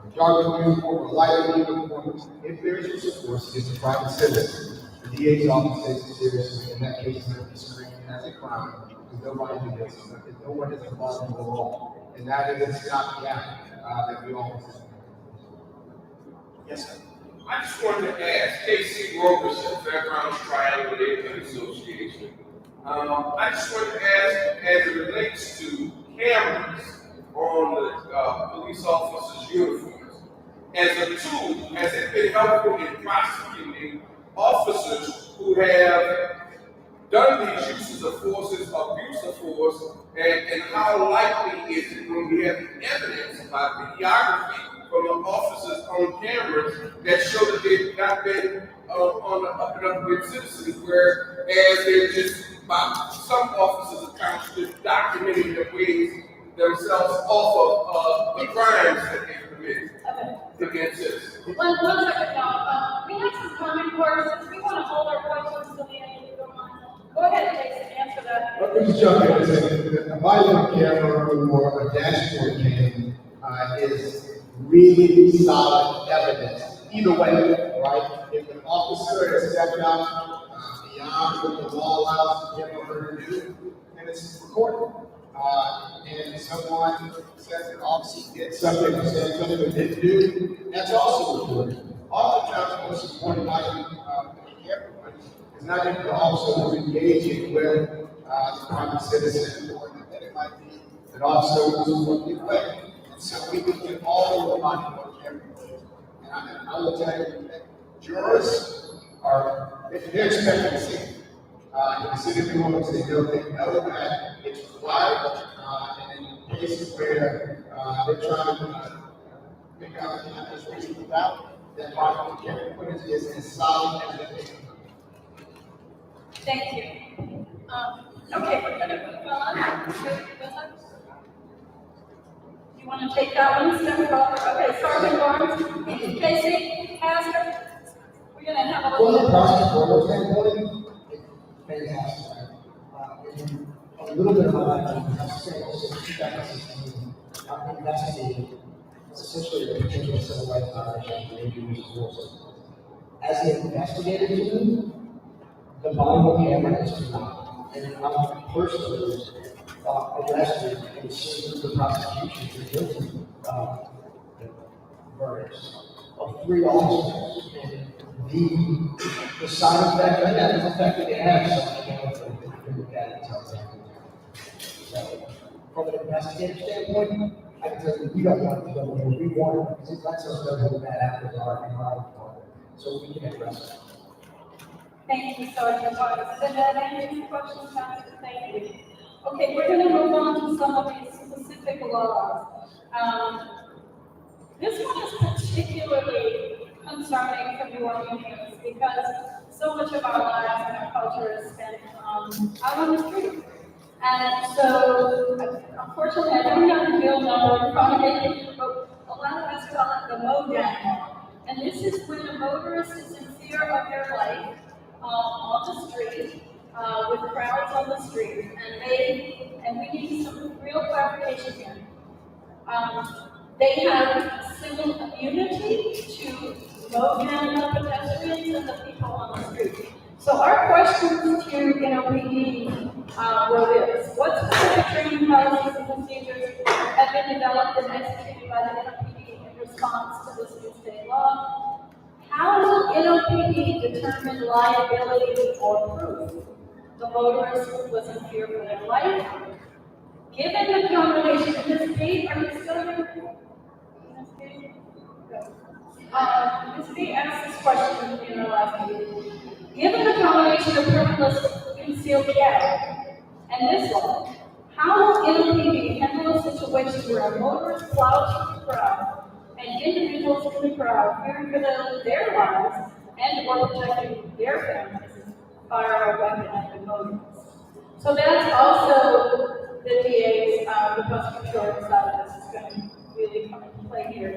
a darker uniform, or a lighter uniform, if there is use of force against a private citizen, the DA's office takes it seriously. In that case, it's going to be screened as a crime. Because nobody did this. No one is involved in the law. And that is a stopgap that we always have. Yes, sir. I just wanted to ask, KC Roberson, Fairgrounds Triangle Neighborhood Association. I just wanted to ask, as it relates to cameras on the police officers' uniforms, as a tool, has it been helpful in prosecuting officers who have done these uses of forces, abuse of force, and how likely is it when we have evidence by videography from the officers on cameras that show that they've not been on the up and up with citizens, whereas they're just, by some officers' accounts, just documenting their ways themselves off of the crimes that they've committed against citizens. One second, y'all. We have some comment cards. We want to hold our questions until the end if you don't mind. Go ahead, Jason, answer that. Let me just jump in and say, a body camera or a dashboard cam is really solid evidence. Either way, right? If an officer has stepped out beyond what the law allows him or her to do, then it's recorded. And someone says an officer did something or said something they didn't do, that's also recorded. Oftentimes, the most important item everyone is not even the officer who's engaging with the private citizen, or that it might be an officer who's looking away. And so we can get all of the body work everywhere. And I will tell you that jurors they're expecting to see it. In the city of New Orleans, they know that it's required, and in cases where they're trying to because I just reasonable doubt that our character is as solid as it is. Thank you. Okay, we're gonna move on. You want to take that one step forward? Okay, Sergeant Barnes, Casey, Pastor, we're gonna have a From the little. prosecutorial standpoint, it's fantastic. In a little bit of my life, I've spent since 2016, I've investigated essentially a particular civil rights violation for injuries and forces. As the investigator team, the body of camera is phenomenal. And I'm personally arrested and sued the prosecution for guilty verdicts of 3 officers. And the side effect of that is the fact that they have something else that they can look at and tell them. So, from an investigative standpoint, I can tell you, we don't want to go here. We want it because it lets us know who the bad actors are in our department, so we can address it. Thank you, Sergeant Barnes. Did that answer your question, Pastor? Thank you. Okay, we're gonna move on to some of these specific laws. This one is particularly concerning for New Orleans because so much of our lives and our culture is spent out on the street. And so, unfortunately, I don't have the bill number in front of me, but a lot of us call it the mow down law. And this is when a motorist is in fear of their life on the street, with crowds on the street, and we need some real clarification here. They have civil immunity to mow down the pedestrians and the people on the street. So our questions to NOPD were this: what specific training policies and procedures have been developed and executed by the NOPD in response to this new state law? How will NOPD determine liability or proof the motorist was in fear for their life? Given the combination of this state, are you still here? Ms. B asked this question in the last meeting. Given the combination of criminal concealed carry and this law, how will NOPD handle a situation where a motorist plows through the crowd and individuals in the crowd fearing for their lives and or protecting their families fire a weapon at the motorist? So that's also the DA's, the prosecutorial side of this is going to really come into play here.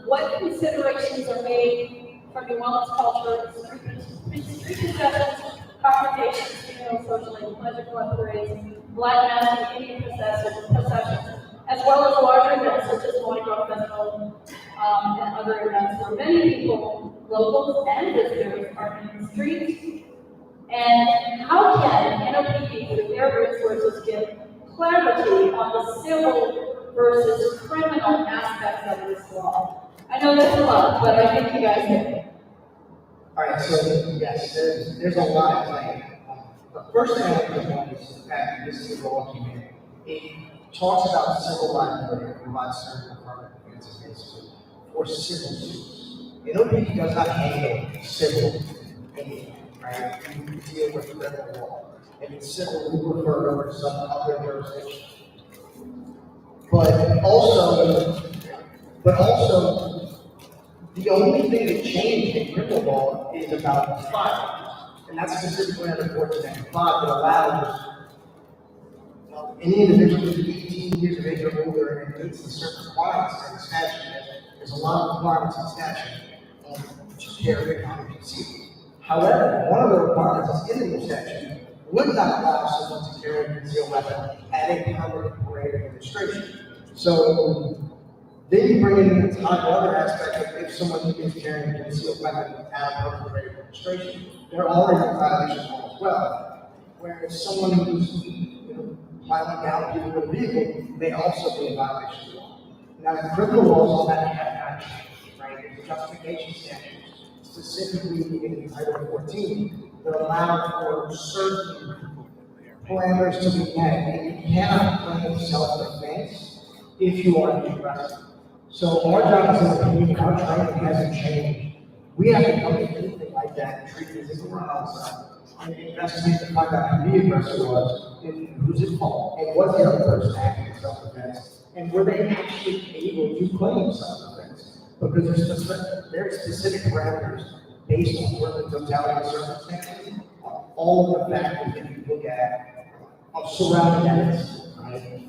What considerations are made for New Orleans culture, street possessions, congregations, social and political parades, black mass and Indian processions, as well as larger events such as Mardi Gras Festival and other events where many people, locals and visitors, are in the streets? And how can NOPD, with their resources, give clarity on the civil versus criminal aspects of this law? I know that's a lot, but I think you guys get it. All right, so yes, there's a lot at play. The first thing I want to point is the fact that this is a law document. It talks about civil liability and provides certain affirmative defenses basically for civil suits. NOPD does not handle civil anything, right? We deal with criminal law. If it's civil, we refer over to some other jurisdiction. But also, the only thing that changed in criminal law is about the firearms. And that's specifically under 1495 that allows any individual who's 18 years of age or older and meets the certain requirements in the statute. There's a lot of requirements in the statute to carry a PC. However, one of the requirements that's in the statute would not allow someone to carry a concealed weapon at a public parade or demonstration. So then you bring in the other aspect of if someone is carrying a concealed weapon at a public parade or demonstration, they're already in violation law as well. Whereas someone who's piling down people with a vehicle may also be in violation law. Now, the criminal laws on that have not changed, right? There's justification statutes, specifically in Title 14, that allow for certain parameters to be met, and you cannot claim self-defense if you are being arrested. So our job as a community, our training hasn't changed. We have to come to anything like that and treat it as if we're outside and investigate to find out who the aggressor was and who's at fault and was the other person acting in self-defense. And were they actually able to claim some things? Because there's very specific parameters based on where the totality of circumstances, all of the factors that you look at of surrounding evidence, right?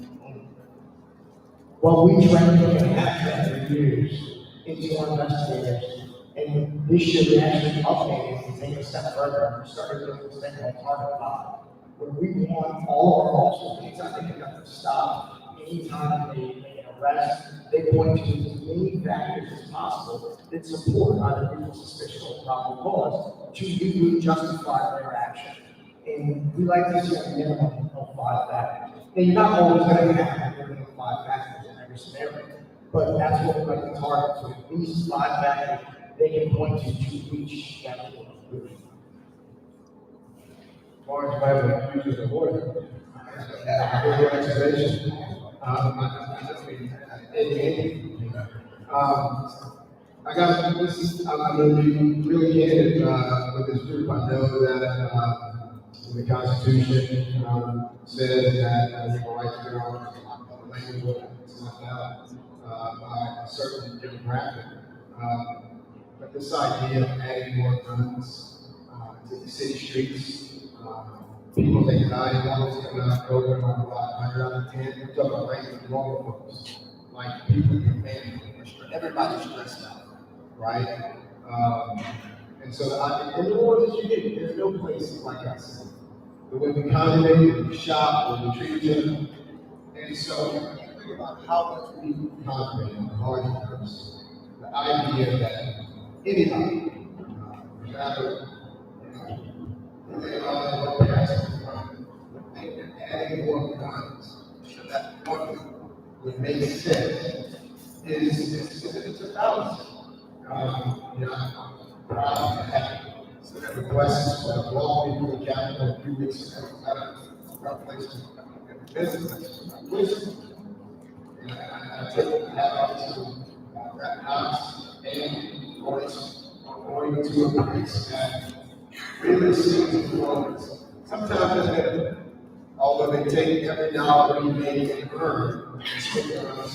Well, we trained them and have that for years into our investigators, and this year we actually updated and take a step further and started doing this thing called Target 5, where we want all of our officers, anytime they conduct a stop, anytime they make an arrest, they point to as many factors as possible that support either reasonable suspicion or probable cause to legally justify their action. And we like to see a minimum of 5 factors. And you're not always going to have a minimum of 5 factors in every scenario, but that's what we like to target. So at least 5 factors they can point to reach that conclusion. As far as my use as a lawyer, your explanation. I got this. I'm going to be really candid with this group. I know that the Constitution says that you have a right to bear arms. The language is left out by a certain demographic. But this idea of adding more guns to the city streets, people's anxiety levels coming out of COVID are about 100 out of 10. We're talking about regular normal folks, like people in your family. Everybody's stressed out, right? And so, in the world that you get, there's no place like us. The way we congregate, the way we shop, the way we treat each other. And so, you think about how much we congregate on hard times. The idea that anybody, adding more guns to that point would make sense. It's a fallacy. I'm proud to have requests for a long people in Capitol a few weeks ago. Revelation business. And I take that up to that house and going to a place that really seems performance. Sometimes it's better, although they take every dollar we make and earn and stick it around.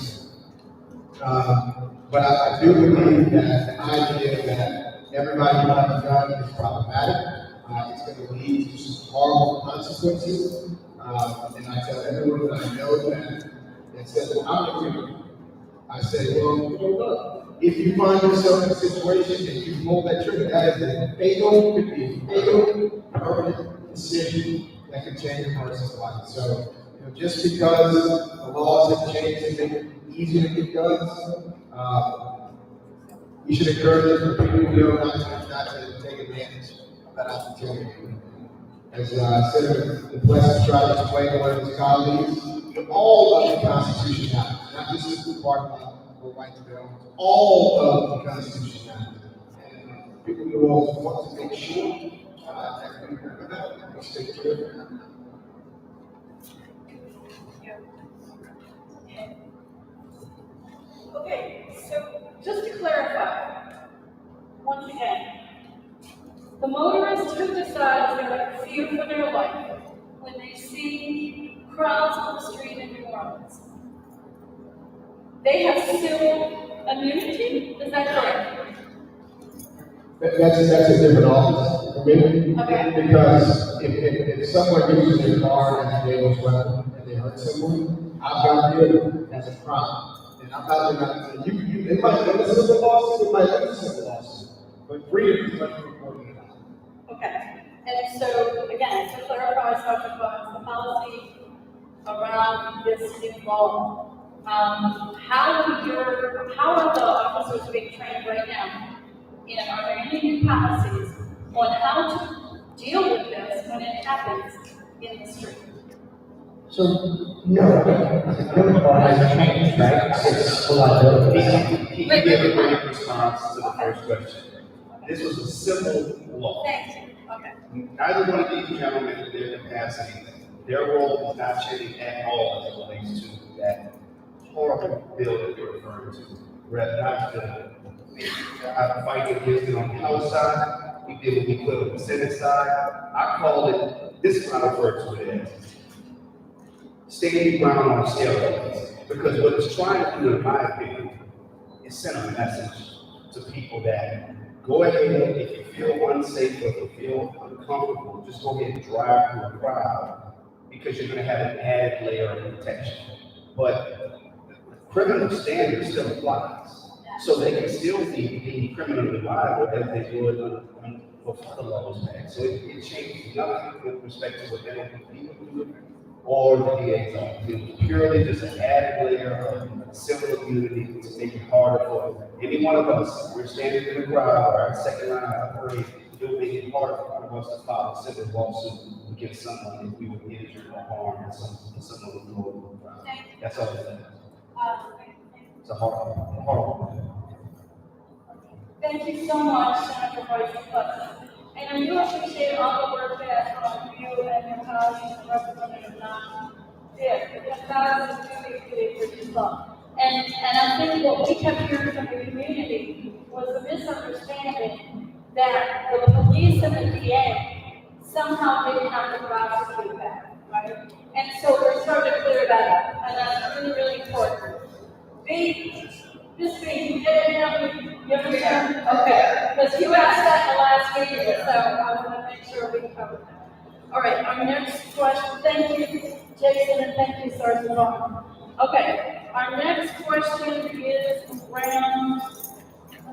But I do believe that the idea that everybody will have a gun is problematic. It's going to lead to some horrible consequences. And I tell everyone that I know that says, well, I'm a criminal. I say, well, look, if you find yourself in a situation and you pull that trigger, that is a fatal, could be a fatal, permanent decision that could change a person's life. So, just because the laws have changed and make it easier to get guns, you should encourage the people who know not to take advantage of that opportunity. As Senator DeBless tried to explain to one of his colleagues, all of the Constitution happens, not just this part of the right to bear arms. All of the Constitution happens. And people who always want to make sure that we remember that we stay to it. Okay, so just to clarify, once again, the motorist who decides they're in fear for their life when they see crowds on the street in New Orleans, they have civil immunity? Is that correct? That's a different office for me. Okay. Because if someone uses their car as a dangerous weapon and they hurt someone, I've got to do it as a crime. And I'm not going to, it might be a civil lawsuit, it might be a civil lawsuit. But freedom is much more important than that. Okay. And so, again, to clarify, Sergeant Buttons, the policy around this new law, how are the officers being trained right now? And are there any new policies on how to deal with this when it happens in the street? So, no, the protocol hasn't changed, right? It's a liability. He gave a great response to the first question. This was a simple law. Thank you. Okay. Neither one of these gentlemen in their capacity, their role is not changing at all as it relates to that horrible bill that you're referring to. Rather, not the fight against it on the House side. We did what we could on the Senate side. I call it, this is what I refer to it as standing ground on steroids. Because what it's trying to do, in my opinion, is send a message to people that go ahead, if you feel unsafe or if you feel uncomfortable, just go ahead and drive through a crowd because you're going to have an added layer of protection. But criminal standard still applies. So they can still be criminally liable as they would for other laws passed. So it changes nothing with respect to what they don't do or the DA's office. It's purely just an added layer of civil immunity to make it harder for any one of us. We're standing in the crowd or our second line of parade. It will make it harder for one of us to file a civil lawsuit against someone if we were injured or harmed or someone who was in the crowd. That's all it is. It's a horrible. Thank you so much, Senator Bryson. And I do appreciate all the work that you and your colleagues and Representative Nunn did, because that was really good stuff. And I think what we kept hearing from the community was a misunderstanding that the police and the DA somehow didn't have to prosecute that, right? And so we're starting to clear that up, and that's really, really important. This week, you understand? Okay, because you asked that in the last meeting, so I want to make sure we cover that. All right, our next question, thank you, Jason, and thank you, Sergeant Vaughn. Okay, our next question is around,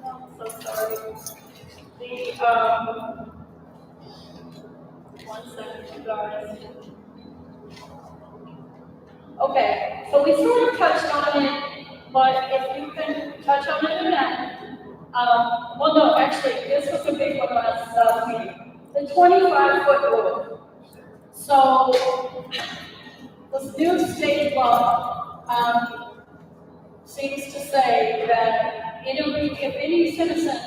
I'm so sorry, one second, you guys. Okay, so we sort of touched on it, but if you can touch on it again. Well, no, actually, this was a big one last meeting. The 25-foot rule. So, this new state law seems to say that if any citizen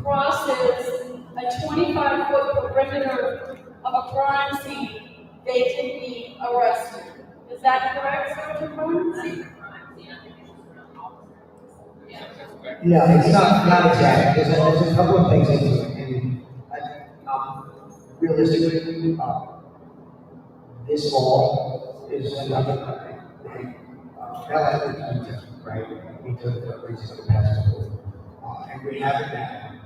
crosses a 25-foot perimeter of a crime scene, they can be arrested. Is that correct, Sergeant Vaughn? No, it's not exact. There's a couple of things in realistically, this law is another right? Because of the reasons of the past. And we have it now.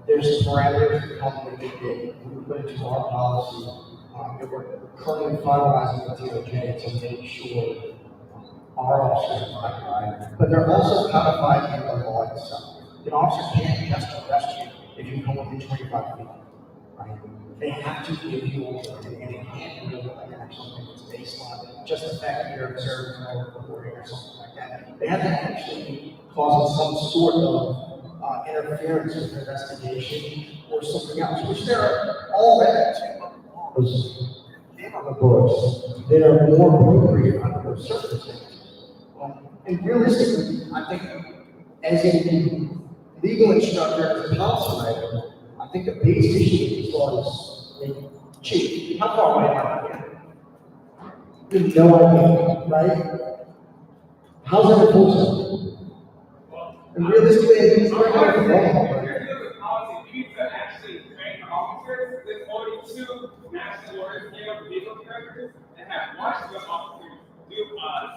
There's parameters that come with it that we put into our policy. And we're currently finalizing with DOJ to make sure our officers are right. But they're also codified in the law itself. An officer can't just arrest you if you come within 25 feet. Right? They have to give you and it can't be something that's based on just the fact that you're observing or reporting or something like that. They have to actually cause some sort of interference with the investigation or something else, which there are already on the books that are more appropriate under those circumstances. And realistically, I think as a legal instructor, as a policy writer, I think the biggest issue as far as chief, how far away am I here? You have no idea, right? How's that enforced? And realistically, it's not going to be wrong. You need to actually train officers. There's only 2 national lawyers here, legal directors, and have watched the officers do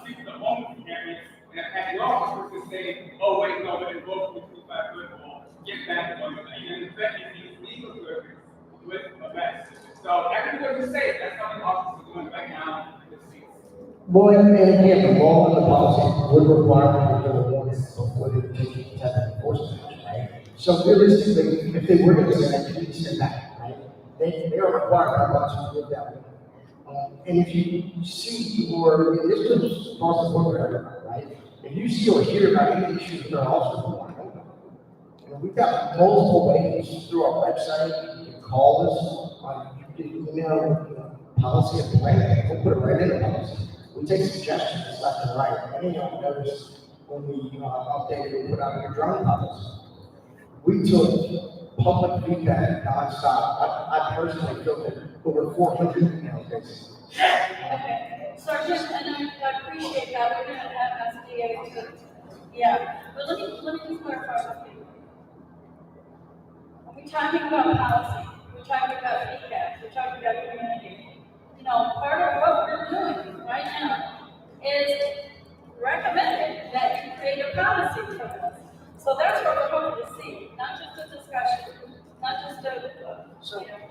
speak to the homeless areas and have the officers to say, oh wait, no, but it's both with 25 foot wall. Get back on the thing. And in fact, these legal directors with a vest. So everything what you say, that's how the officers are doing right now in the seats. Well, and again, the law and the policy would require them to give a warning before they take any type of enforcement action, right? So realistically, if they were going to send that, please send that, right? They are required by law to give that warning. And if you see or this goes across the board for everybody, right? If you see or hear about any issues with our officers, we want to know. We've got multiple ways through our website. You can call us, you can email policy and plan. We'll put it right in the policy. We take suggestions left and right. Any of you notice when we updated and put out your drone policy. We took public feedback nonstop. I personally filtered over 400 emails basically. Okay, Sergeant, and I appreciate that. We're going to have SDA too. Yeah, but let me just clarify with you. We're talking about policy. We're talking about PCAB. We're talking about community. part of what we're doing right now is recommending that you create a policy for this. So that's what we're hoping to see, not just a discussion, not just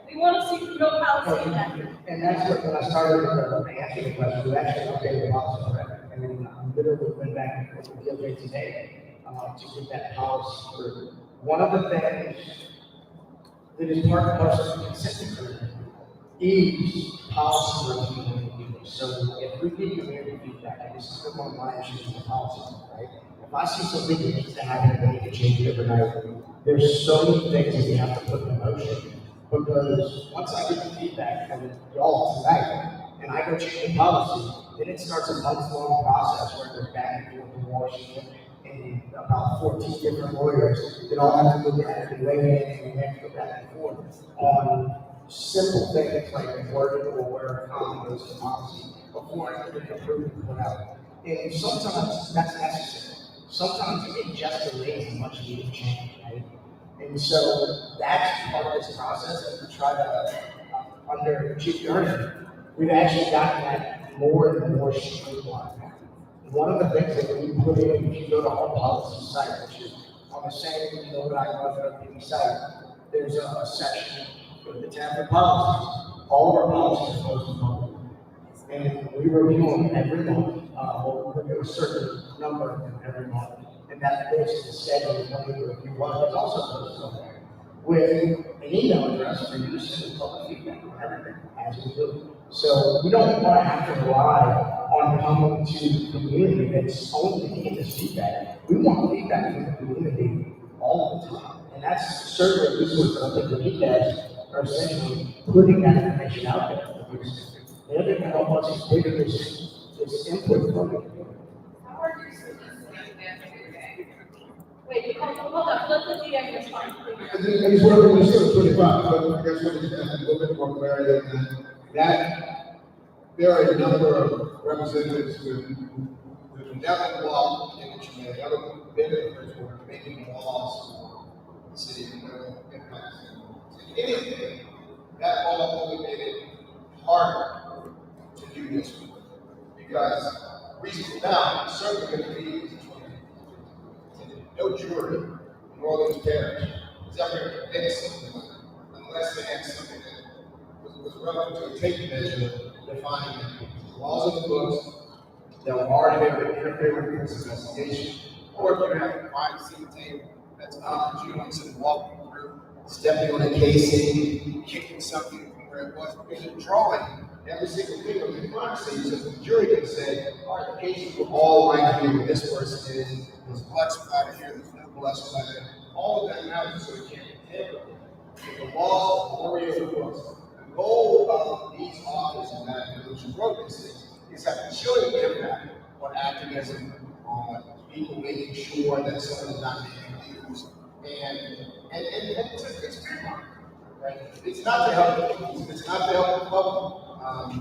we want to see real policy in that. And that's what, when I started to answer the question, we actually updated the policy for it. And then I literally went back and forth with DOJ today to get that policy through. One of the things that is part and parcel of the consent decree is policy review. So if we get community feedback, and this is one of my issues with the policy, right? If I see something that needs to happen and we need to change it overnight, there's so many things that we have to put in motion. Because once I get the feedback from y'all tonight, and I go change the policy, then it starts a month-long process where we're back and forth in Washington, and about 14 different lawyers that all have to look at it and weigh in, and we have to go back and forth on simple things like wording or where a comma goes to policy before I can approve and put out. And sometimes that's necessary. Sometimes it just delays a much needed change, right? And so that's part of this process that we try to, under Chief Gurney, we've actually gotten that more and more streamlined. One of the things that we put in, if you go to our policy site, which is on the same, what I love at the site, there's a section with the tab for policies. All of our policies are posted public. And we review them every month. We'll review a certain number of them every month. And that goes to the schedule when we review one. There's also posted on there with an email address for you to send public feedback on everything as we do. So we don't want to have to rely on coming to the community that's only to get this feedback. We want feedback from the community all the time. And that's certainly a resource that I think the PCABs are essentially putting that information out there. The other thing I want to take is input from the community. How are you soliciting that feedback? Wait, hold on, let the GM respond, please. I just want to sort of put it back, but I guess what is a little bit more clarity that there are a number of representatives who never walked in the community, never been in the first world, making laws for the city and impacts. Anything, that all only made it harder to do this with. Because reasons now, certainly going to be no jury in Orleans Parish is ever going to convict someone unless they had something that was relevant to a tape measure defining the laws of the books that were already there to interfere with this investigation, or if you have a crime scene tape that's opportunities and walking through, stepping on a casing, kicking something from where it was, because you're drawing every single thing of the crime scene, so the jury can say, all right, the cases were all right here, where this person is, there's blood splatter here, there's no blood splatter, all of that matters, so it can't be tampered with. The laws are already in the books. The goal of these authors and that who wrote this is having chilling impact on activism, on people making sure that someone is not being abused, and it's trademark, right? It's not to help the people, it's not to help the public.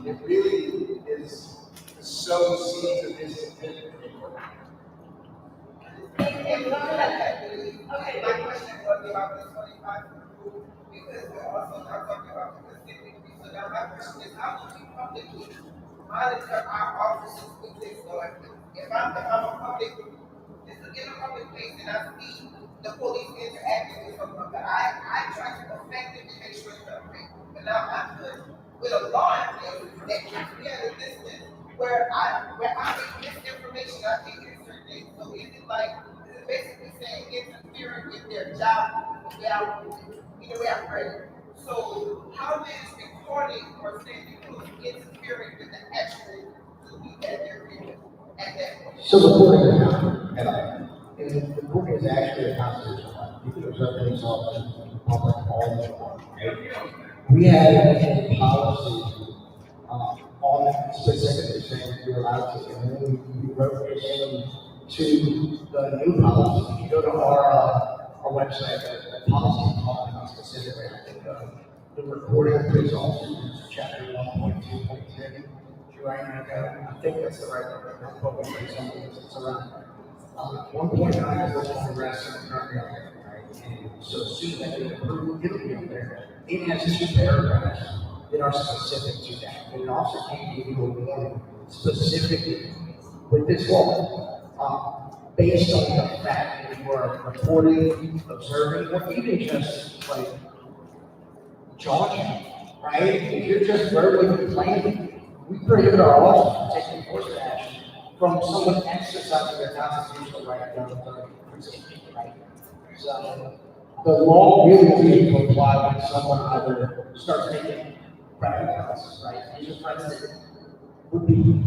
It really is so seeds of this intent. And okay, my question was about the 25 rule, because we're also not talking about the consent decree. So now my question is, how do we publicly monitor our officers with this? So if I'm a public, this is in a public place and I see the police interacting with someone, but I try to effectively make sure it's okay. But now I'm good with a law enforcement that keeps me at a distance where I get misinformation, I can get certain things. So is it like, is it basically saying interfering with their job the way I'm ready? So how is recording or sending interfering with the actual duty that they're doing at that point? So reporting is not at all. And reporting is actually a constitutional right. You can observe police officers in the public all the time, right? We had a policy on specifically saying you're allowed to, and then we wrote it into the new policy. If you go to our website, the policy is talking about specifically, I think the reporting of police officers, chapter 1.2.10. I think that's the right number. That's what we say something it's around. 1.9 is what's on the rest of the currently on there, right? And so as soon as they approve, it'll be on there. It has two paragraphs that are specific to that. And an officer can't give you a warning specifically with this law, based on the fact that you are reporting, observing, or even just like jogging, right? If you're just verbally complaining, we prohibit our officers from taking enforcement action from someone exercising their constitutional right to free speech, right? So the law really needs to apply when someone either starts making threats, right? These are threats that would be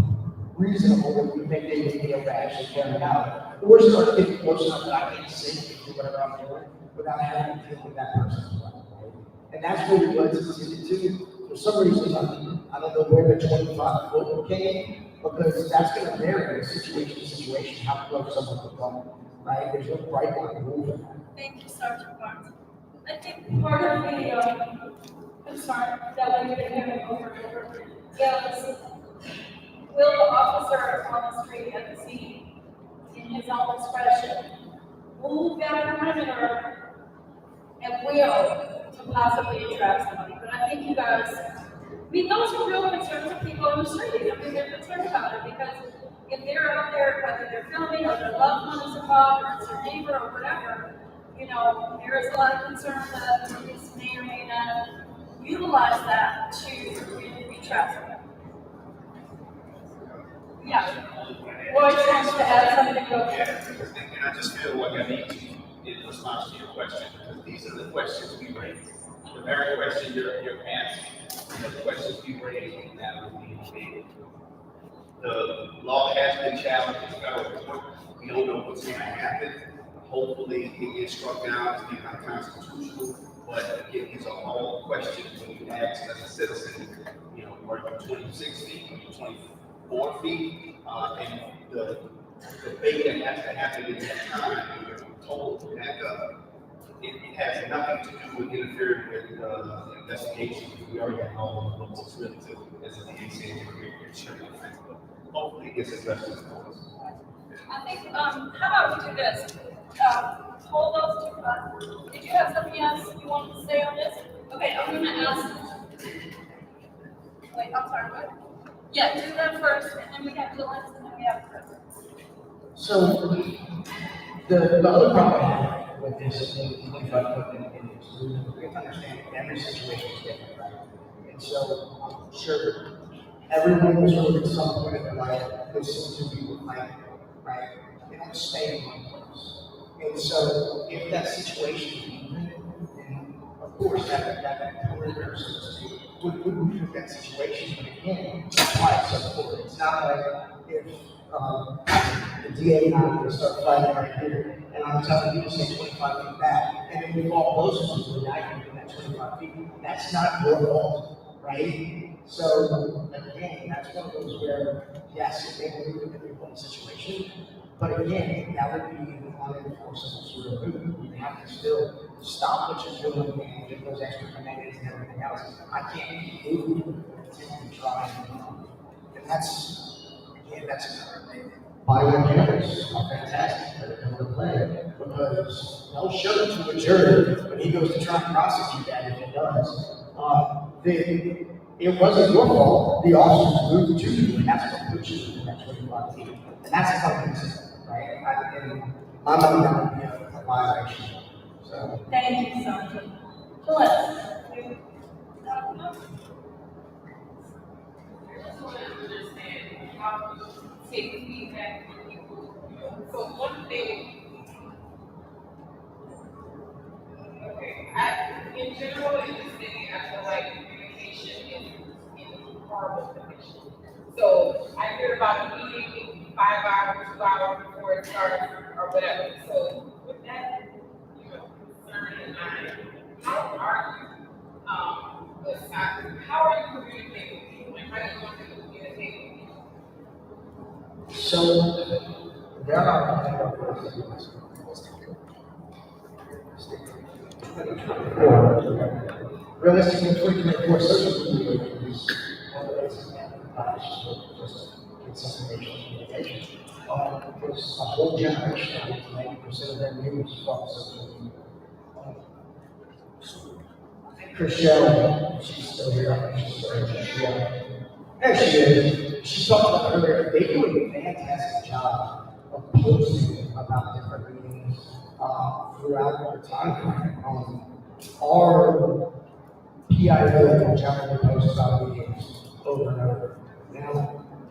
reasonable that we think they would be able to actually carry out. Or start getting close enough that I can say do whatever I'm doing without having to deal with that person. Right? And that's really what it's intended to. For some reason, I don't know where the 25-foot came, because that's going to vary situation to situation how close someone will come. Right? There's no bright line rule for that. Thank you, Sergeant Barnes. I think part of the concern that we've been hearing over and over is, will the officer on the street at the scene, in his own discretion, move that perimeter at will to possibly trap somebody? But I think you guys, those are real concerns of people on the street. I mean, they're concerned about it because if they're out there, whether they're filming or their loved one is involved or it's their neighbor or whatever, there is a lot of concern that the police may or may not utilize that to retrap somebody. Yeah. Roy wants to add something real quick. And I just feel like I need to, in response to your question, because these are the questions we raise. The very question you're asking, the questions we raise that will be debated. The law has been challenged in federal court. We don't know what's going to happen. Hopefully, it gets struck down as being unconstitutional. But again, these are all questions when you ask as a citizen, are you 26 feet, are you 24 feet? And the debate that has to happen in that time, you're told to back up. It has nothing to do with interfering with the investigation. We already have all of what's really to, as a DA career, hopefully it gets addressed in the courts. I think, how about we do this? Hold those two. Did you have something else you wanted to say on this? Okay, I'm going to ask. Wait, I'm sorry, what? Yeah, do that first, and then we have Dylan, and then we have Chris. So, the other problem I have with this 25-foot in we have to understand every situation is different, right? And so, I'm sure everyone was really at some point in their life listening to people like, right? They don't stay in one place. And so, if that situation is even, then of course that perimeter would improve that situation. But again, that's why it's so important. It's not like if the DA and I are going to start fighting right here, and I'm telling you to say 25 feet back, and then we all closer to the guy who's that 25 feet. That's not your fault, right? So again, that's one of those where yes, it may move in every situation, but again, that would be an unenforceable sort of move. You have to still stop what you're doing and get those extra commands and everything else. I can't keep moving and try and that's another thing. Body cameras are fantastic that come into play because they'll show it to a jury when he goes to try and prosecute that if it does. It wasn't your fault. The officers moved to you, and that's what put you in that 25 feet. And that's a fucking mistake, right? And my mind, that would be a violation. So. Thank you, Sergeant. Phyllis. Take feedback from people. So one thing, in general, in the city, I feel like communication is in horrible condition. So I hear about a meeting 5 hours, 2 hours before it starts, or whatever. So with that, concern in mind, how are you communicating with people, and how do you want them to communicate with people? So there are realistically 2024 social media is just it's information. There's a whole generation, 90% of their news from social media. Chriselle, she's still here, I think she's still here. Yeah. There she is. She talked about earlier, they do a fantastic job of posting about different meetings throughout their time. Our PIO generally posts about meetings over and over. Now,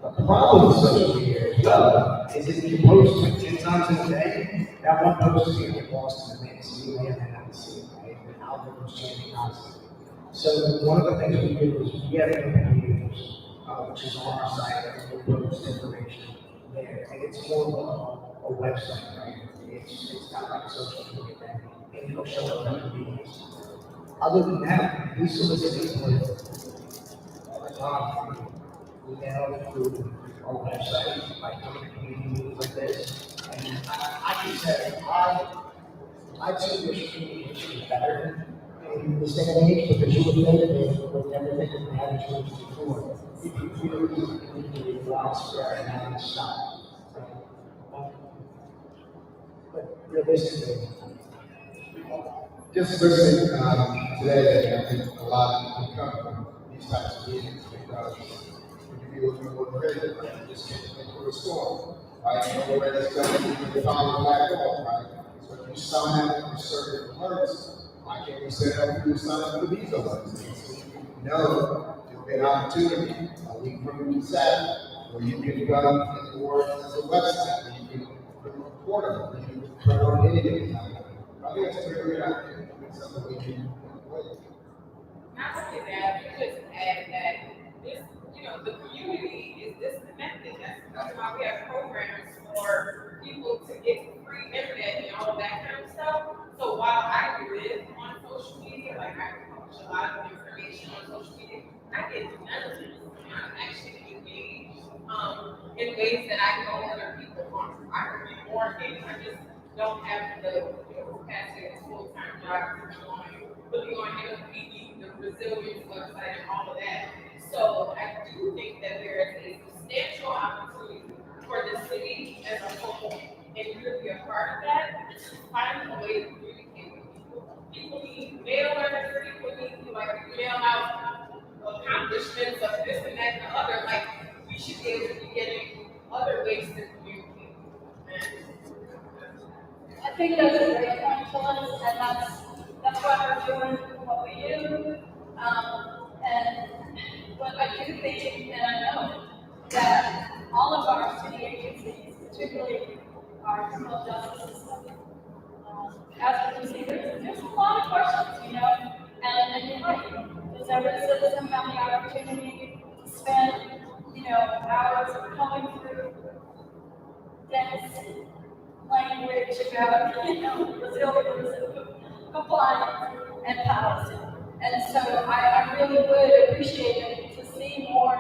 the problem with social media as well is if you post like 10 times in a day, that one post is going to get lost in the mix. You may or may not see it, right? The algorithm's changing constantly. So one of the things we do is we have open meetings, which is on our site, and we post information there. And it's more of a website, right? It's not like a social media thing, and it'll show up in the meetings. Other than that, we solicit input all the time, email, through our website, like community meetings like this. And I can say, I too wish communication was better in this day and age, because you would think that with everything that we had changed before, if you really communicate widespread and non-stop. But realistically, Just listening today, I think a lot of people come from these types of meetings because when you deal with people with credit, right, you just can't think through a storm, right? You know where it's going, you follow back on, right? So if you sign up for certain alerts, why can't we set up for you to sign up for these alerts? So you know there'll be an opportunity a week from Saturday where you can go and work as a website, where you can put a report on, where you can put on anything. I think it's a very good idea. It's something we can wait. Not only that, you just add that this, the community is disconnected. That's why we have programs for people to get free internet and all of that kind of stuff. So while I live on social media, like I publish a lot of information on social media, I get none of this. I'm actually engaged in ways that I know other people aren't. I could be more engaged. I just don't have the capacity of full-time job looking on NLPD, the resilience website, and all of that. So I do think that there is a substantial opportunity for the city as a whole, and you to be a part of that, to find a way to communicate with people. People need mailers, people need to mail out accomplishments of this and that and the other. Like, we should be able to be getting other ways to communicate. I think that's a great point, Phyllis, and that's why we're doing what we do. But I do think, and I know, that all of our city agencies, particularly our criminal justice system, as we can see, there's a lot of questions, and you're right. Does every citizen have the opportunity to spend, hours coming through dense language about, resilience and compliance and policy? And so I really would appreciate it to see more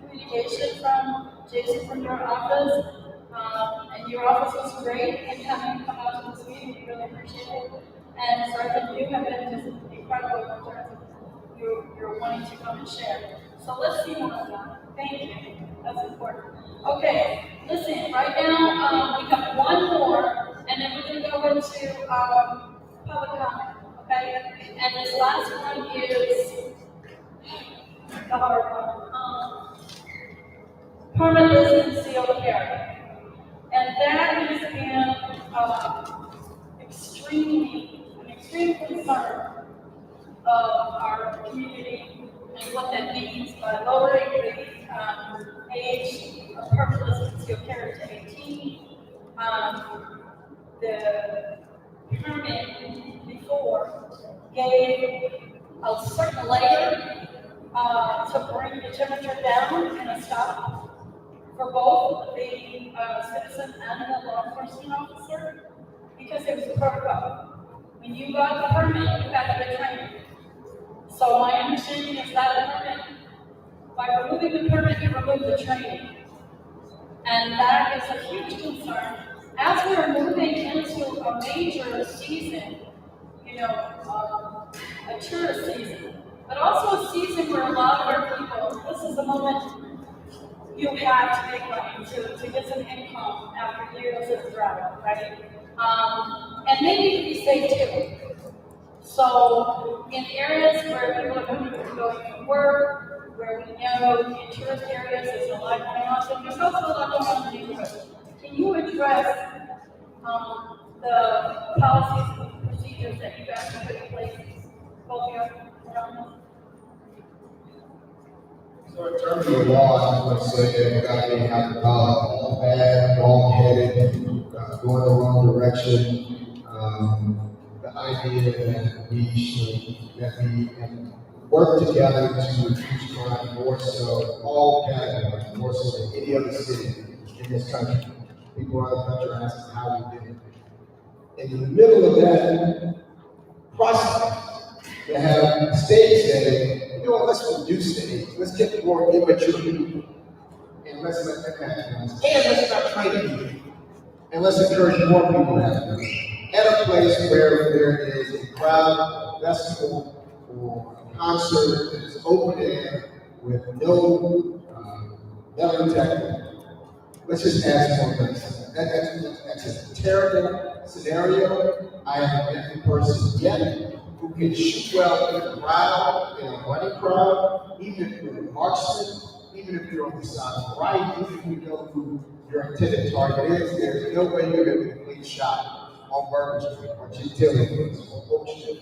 communication from Jason, from your office. And your office was great in coming to come out to this meeting. We really appreciate it. And Sergeant, you have been just incredible in terms of your wanting to come and share. So let's see more of that. Thank you. That's important. Okay, listen, right now we have one more, and then we're going to go into public comment. Okay? And this last one is the hard one. Permit listed sealed carry. And that has been an extreme concern of our community and what that means by lowering the age of permit listed sealed carry to 18. The permit before gave a certain layer to bring the temperature down in a stop for both the citizen and the law enforcement officer, because it was a protocol. When you got the permit, you had to get training. So my understanding is that permit, by removing the permit, you remove the training. And that is a huge concern. As we're moving into a major season, a tourist season, but also a season where a lot of our people, this is the moment you have to make money to get some income after years of drought, right? And maybe to be safe too. So in areas where people are going to work, where we know in tourist areas, there's a lot going on, so there's also a lot going on in the neighborhood. Can you address the policies and procedures that you guys have put in place, both here around this? So in terms of the law, I just want to say that without being all bad, wrong-headed, going the wrong direction, the idea that we can work together to reduce crime more so, all categories, more so than any other city in this country. People around the country are asking how we did it. In the middle of that process, they have states saying, you know what, let's reduce the age, let's get more immature people, and let's let them have guns, and let's not train people, and let's encourage more people to have guns. At a place where there is a crowd, festival, or a concert that is open air with no metal detector, let's just add some more guns. That's a terrible scenario. I haven't met the person yet who can shoot well in a crowd, in a running crowd, even if you're a marksman, even if you're on the side of the right, even if you know who your intended target is, there's no way you're going to get a clean shot on Bourbon Street or Gentilly or Oak Street.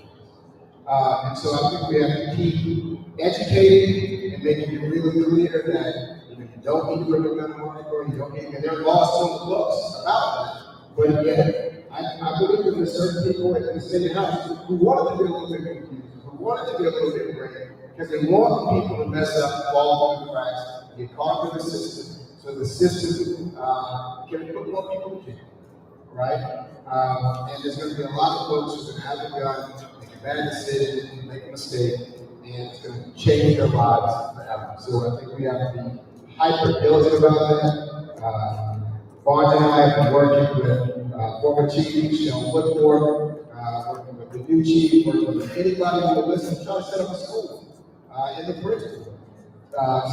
And so I think we have to keep educating and making it really clear that you don't need to bring a gun on or you don't need, and there are laws on the books about that. But again, I believe that there's certain people in the city house who wanted to be a little bit confused, who wanted to be a little bit gray, because they want people to mess up, fall through the cracks, get caught in the system, so the system can put more people in jail, right? And there's going to be a lot of folks who are going to have a gun, make a bad decision, make a mistake, and it's going to change their lives forever. So I think we have to be hyper diligent about that. Barnes and I have been working with former chief, Sean Woodward, working with the new chief, working with anybody who will listen, trying to set up a school in the prison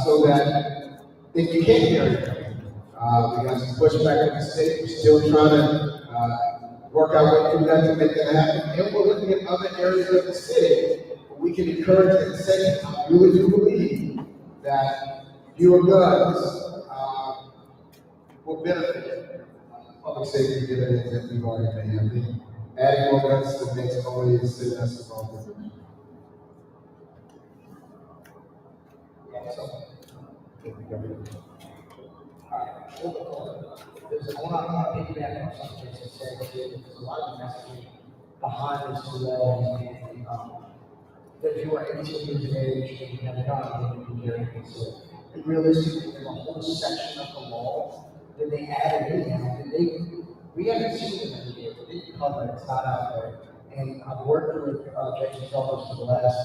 so that if you can't hear it, we got some pushback from the state. We're still trying to work our way through that to make that happen. And we're looking at other areas of the city where we can encourage and say, I really do believe that fewer guns will benefit public safety dividends that we've already made. I think adding more guns to the mix only is sitting us in the wrong position. There's a lot of piggyback on something Jason said. There's a lot of messaging behind this law, and that if you are 18 years of age and you have a gun, you can carry concealed. And realistically, there's a whole section of the law that they added in, and we haven't seen it in here. They didn't cover it. It's not out there. And I've worked with Jason's office for the last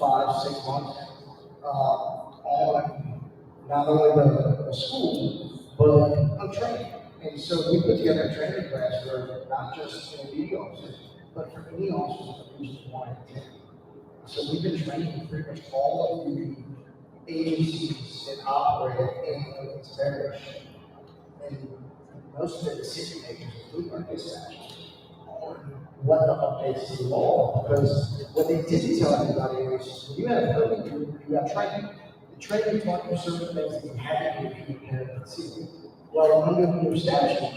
5-6 months on not only the school, but on training. And so we put together a training class for not just intermediate officers, but for any officers that use 1 and 10. So we've been training pretty much all of the agencies that operate in this parish. And most of the decision makers, including our dispatchers, on what the updates to the law, because what they didn't tell everybody is when you have a building, you have training. The training taught you certain things that you had to do if you carry concealment. Well, under the new statute,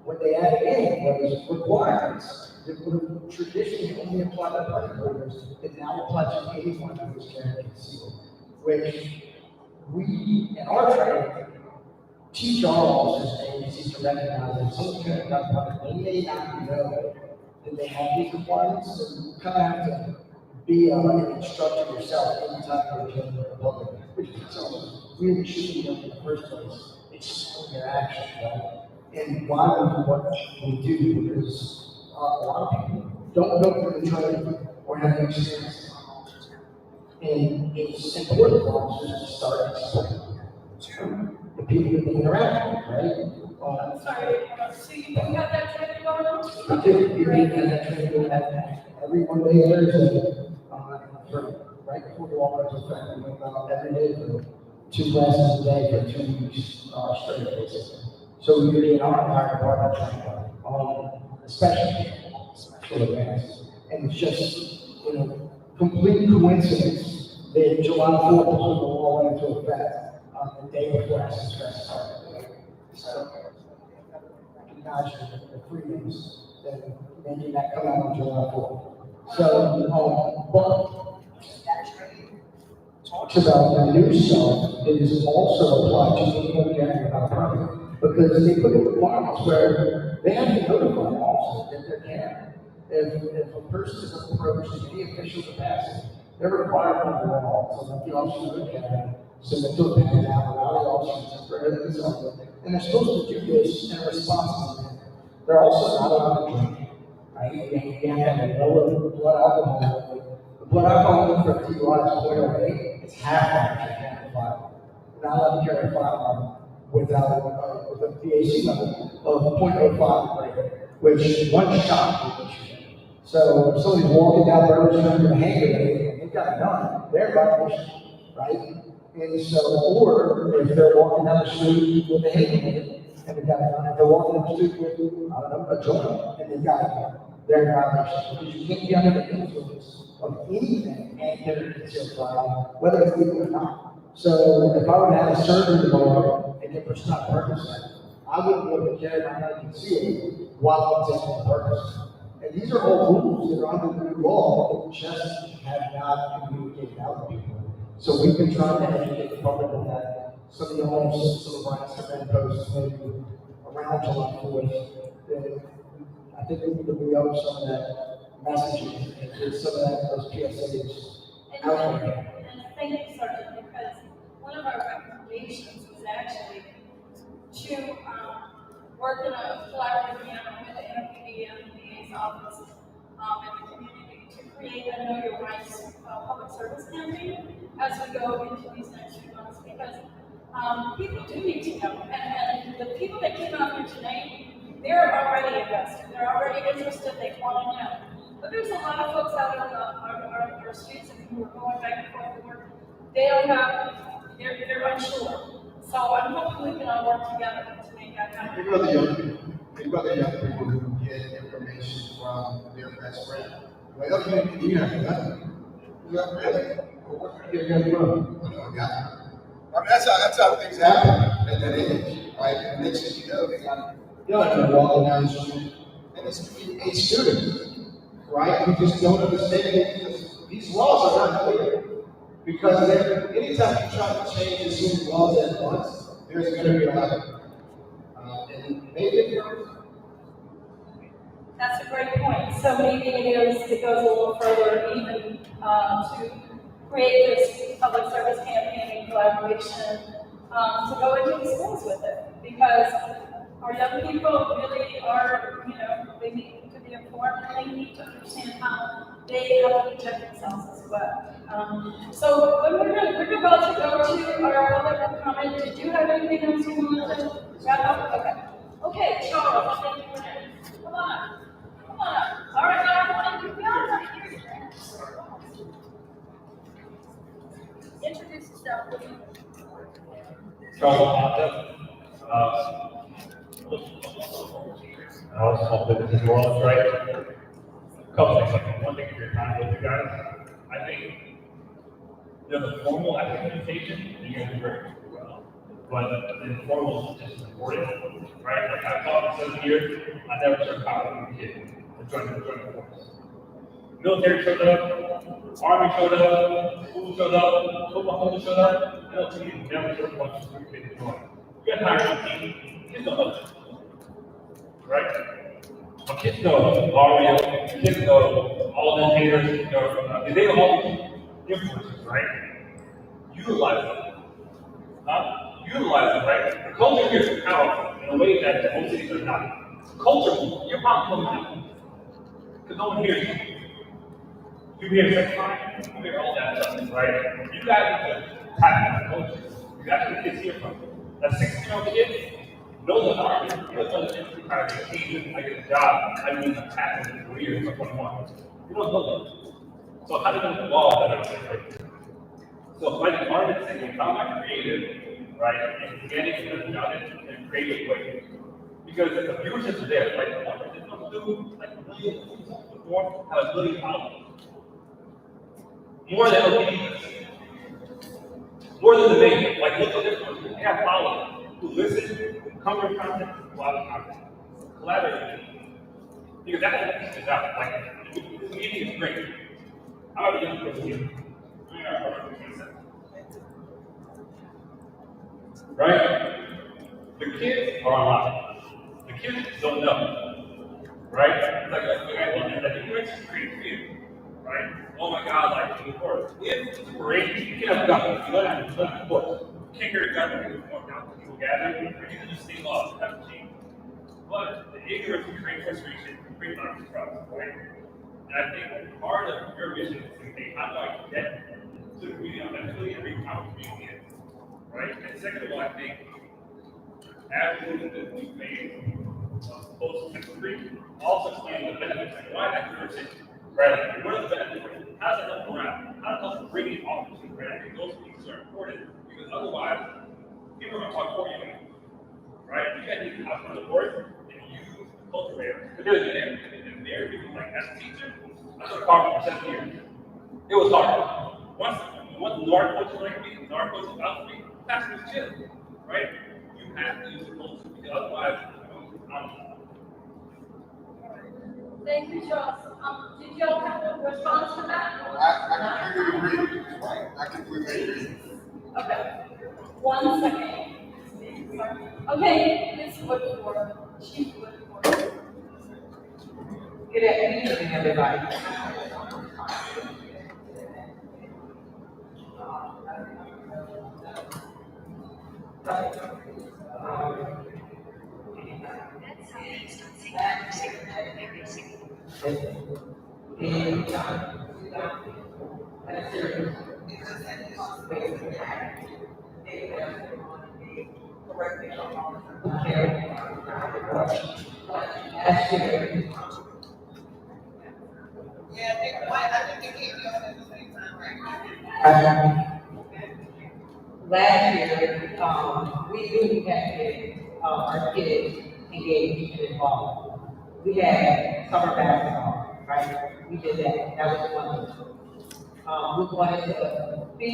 what they added in was requirements that would have traditionally only applied to public holders that now apply to anyone who is carrying concealment, which we, in our training, teach our officers and agencies to recognize that if someone's carrying a gun public, they may not know that they have these requirements, so you kind of have to be an instructor yourself anytime you're carrying a public, which is really shouldn't be in the first place. It's their actions, right? And why we do what we do, because a lot of people don't go through the training or have the experience. And it's important for officers to start explaining to the people that they interact with, right? I'm sorry, so you have that training going on? I do. We have that training going on every Monday, Thursday, right before the law goes into effect. We go out every day for 2 classes a day for 2 weeks straight, basically. So we're in our entire department training, especially for advanced. And it's just, complete coincidence that July 4th was when the law went into effect on the day before Essence Fest started. Right? So, imagine the freedoms that making that come out on July 4th. So, but talks about the new stuff is also applied to people getting about permit because they put in requirements where they have to notify the officer that they're carrying. If a person is approached in any official capacity, they're required by the law to let the officer look at it, submit to a pen down, allow the officer to prohibit this something, and they're supposed to do this in a responsible manner. They're also not allowed to drink, right? You have to have a low blood alcohol level. The blood alcohol level for DUI is 0.08. It's half that of firearm. You're not allowed to carry a firearm without with a PAC level of 0.05 grade, which one shot will get you. So if somebody's walking down Burger Street with a hand grenade and they've got a gun, they're in violation, right? And so, or if they're walking down the street with a hand grenade and they've got a gun, if they're walking down the street with, I don't know, a joint and they've got a gun, they're in violation. Because you can't be under the influence of anything and carry a concealed firearm, whether it's legal or not. So if I were to have a surgery tomorrow and get prescribed Percocet, I wouldn't be able to carry my gun concealed while I'm taking Percocet. And these are all rules that are under the new law that just have not communicated out to people. So we've been trying to educate the public on that. Some of the owners, some of our Instagram posts, maybe around July 4th, I think we need to re up some of that messaging and get some of that, those PSAs out there. And thank you, Sergeant, because one of our recommendations was actually to work in a collaborative manner with the NPD and the DA's office and the community to create a Know Your Rights public service campaign as we go into these next few months, because people do need to know. And the people that came out here tonight, they're already invested. They're already interested. They want to know. But there's a lot of folks out on our streets who are going back and forth to work. They don't have, they're unsure. So I'm hoping we can all work together to make that happen. Think about the young people. Think about the young people who get information from their best friend. Like, okay, you have nothing. You have really? Where you get from? I mean, that's how things happen at that age, right? And next thing you know, they got they're walking down the street, and it's a student, right? Who just don't understand it because these laws are not clear. Because anytime you try to change the student laws at once, there's going to be a lot of and maybe That's a great point. So maybe it goes a little further even to create this public service campaign in collaboration to go into the schools with it. Because our young people really are, they need to be informed and they need to understand how they have to protect themselves as well. So when we're about to go to our public comment, did you have anything else you wanted to wrap up? Okay. Okay, Charles, thank you for that. Come on. Come on up. All right, now everyone, introduce yourself, please. Charles I was small business world, right? A couple things. One thing, if you're trying to with you guys, I think the formal implementation, you guys do very well. But the informal is just important, right? Like I've taught for 7 years, I never took power as a kid to join the force. Military showed up, Army showed up, school showed up, Oklahoma showed up. I don't think you never took one to kids to join. You got to hire a team, kids don't know. Right? But kids know Mario, kids know all the haters, they know all the influences, right? Utilize them. Utilize them, right? The culture here is powerful in a way that most cities are not. Culture, you're probably not. Because no one hears you. You hear sex crime, you hear all that stuff, right? You guys need to tap into culture. That's where the kids hear from. That 16-year-old kid knows an army, he doesn't know the infantry kind of occasion, I get a job, I mean, I'm passing in 3 years, I'm 21. You don't know that. So how do you evolve that right? So like the army saying, how am I creative, right? And getting about it in a creative way. Because the viewership is there, like the one that comes through, like millions of reform have a million followers. More than obedience. More than the mayor. Like, look at this one. They have followers who listen, who come to content, who out of content. Collaborate. Because that's what this is out. Like, this meeting is great. I'm not a young person here. I'm not a 27. Right? The kids are online. The kids don't know. Right? It's like you mentioned creative fear. Right? Oh my God, like, if we're in, you can't have guns. You don't have books. You can't carry guns when you're down to people gathering, or you can just stay lost, have to change. But the ignorance can create frustration, can create a lot of distrust, right? And I think part of your mission is to say, how do I get to the community eventually and reach out to the community is, right? And second of all, I think as we move into new phase of post-secondary, also explain the benefits and why that conversation, right? Like, what are the benefits? How does that help around? How does it help bring in officers, right? I think those pieces are important because otherwise, people are going to talk for you, right? You got to get out from the board and use the cultivator. But there's there. And there, people like, as a teacher, I took art for 7 years. It was hard. Once the art coach like me, the art coach was out for me, class was chill, right? You have to use the culture because otherwise, I don't know. Thank you, Charles. Did y'all have a response to that? I completely agree. I completely agree. Okay. 1 second. Okay, Ms. Woodford, Chief Woodford. Good evening, everybody. Yeah, I think they can't be on at the same time right now. Last year, we really had our kids engaged and involved. We had summer basketball, right? We did that. That was wonderful. We wanted to be,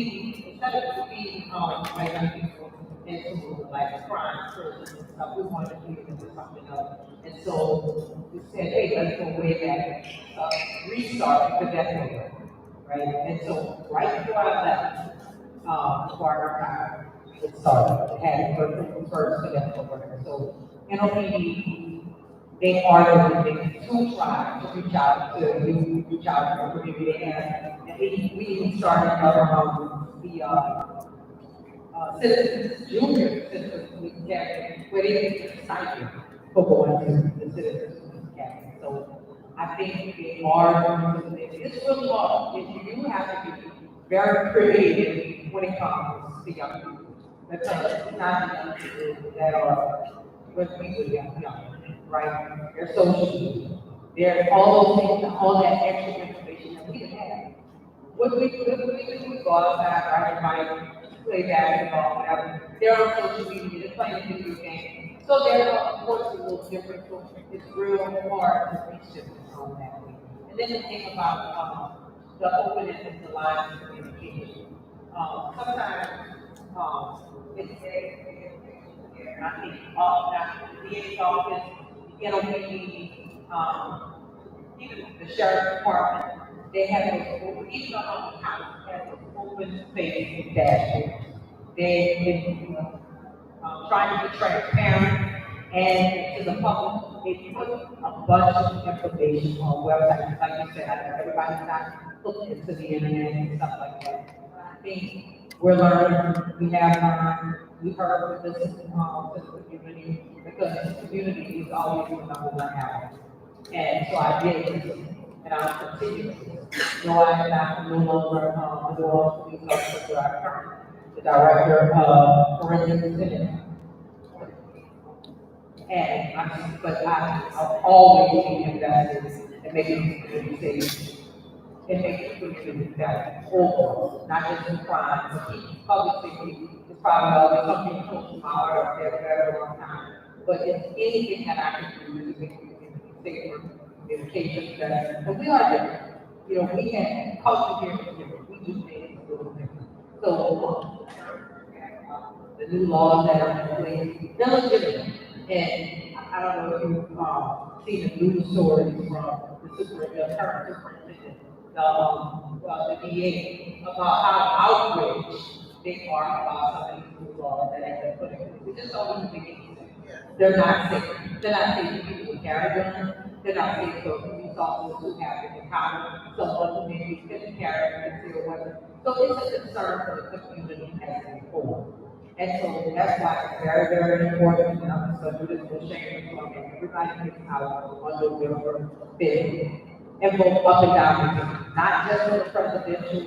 instead of being like young people into like crime, prison, and stuff, we wanted to be into something else. And so we said, hey, let's go way back, restart, because that's what we're, right? And so right before I left, before our time, it started, had the first semester program. So NOPD, they are the two tribes to reach out to the community, and we even started the citizens, junior citizens academy, where they get excited for going to the citizens academy. So I think they are, it's really hard. You have to be very creative when it comes to young people. Because it's not the young people that are, what we do young, right? They're social media. They're all those things, all that extra information that we didn't have. What we do, we go outside, right, play basketball, whatever. They're on social media, they're playing video games. So they're, of course, a little different. So it's real hard to reach them on that way. And then the thing about the openness of the lines of communication. Sometimes I think the DA's office, NOPD, even the sheriff's department, they have those open, even the house has those open space dashboards. They trying to be transparent and to the public, they put a bunch of information on websites. Like you said, I know everybody's not looking into the internet and stuff like that. I think we're learning, we have learned, we heard this to the community, because the community is always the number one ally. And so I did this, and I'll continue this. No, I'm not no longer the police officer director, the director of forensic incident. And I've always been invested in making the community safe, and making the community better, overall, not just in crime, but keep public safety is probably always something close to my heart, for a very long time. But it's anything that I can do to make the community safer, if education better. And we are different. You know, we can culture here is different. We just made it a little different. So, the new laws that are in place, they're legitimate. And I don't know if you've seen the news stories from the current superintendent, the DA, about how outraged they are about some of these new laws that have been put in place. It just don't even make any sense. They're not safe. They're not safe for people who carry guns. They're not safe for police officers who have to encounter someone who may be fit to carry a concealed weapon. So it's a concern for the community as a whole. And so that's why it's very, very important, so do this for shame, and everybody gets out under their bid. And vote up and down, not just for the presidential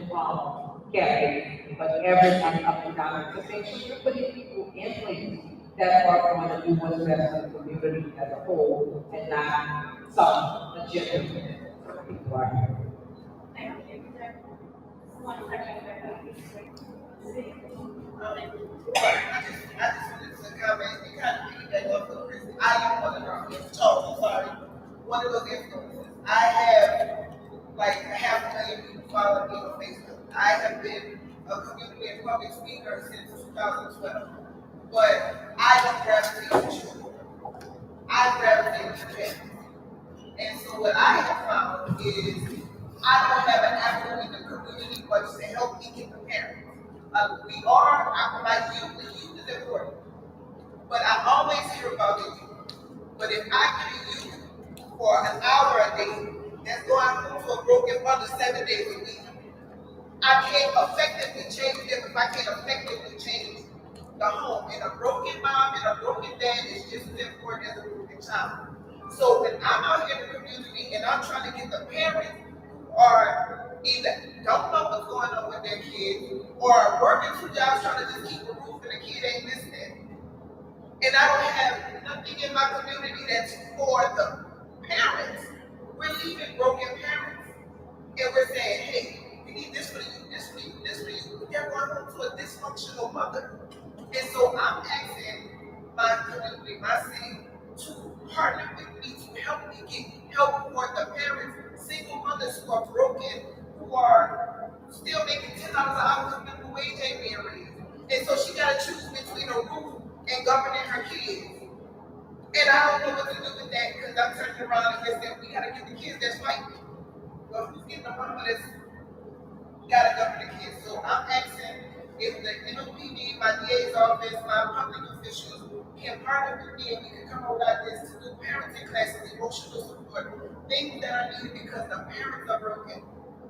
candidate, but everybody up and down. So make sure you're putting people in place that are going to do what's best for the community as a whole, and not some agenda for people are here. Thank you. One I just wanted to comment and kind of piggyback off of Chris. I am one of one of those influencers. I have like 500,000 people following me on Facebook. I have been a community and public speaker since 2012. But I don't gravitate to children. I gravitate to parents. And so what I have found is I don't have an avenue in the community much to help me get the parents. The youth is important, but I always hear about the youth. But if I get a youth for an hour a day that's going home to a broken mother 7 days a week, I can't effectively change them if I can't effectively change the home. And a broken mom and a broken dad is just as important as a broken child. So when I'm out here in the community and I'm trying to get the parents who are either don't know what's going on with their kids or are working 2 jobs trying to just keep a roof and the kid ain't listening. And I don't have nothing in my community that's for the parents. We're leaving broken parents and we're saying, hey, we need this for you, this for you, this for you. They're going home to a dysfunctional mother. And so I'm asking my community, my city, to partner with me to help me get help for the parents, single mothers who are broken, who are still making $10 an hour because minimum wage ain't being raised. And so she got to choose between a roof and governing her kids. And I don't know what to do with that because I'm turning around and just saying, we got to get the kids that's fighting. Well, who's getting the one that's got to govern the kids? So I'm asking if the NOPD, my DA's office, my public officials can partner with me and we can come up with ideas to do parenting classes, emotional support, things that are needed because the parents are broken.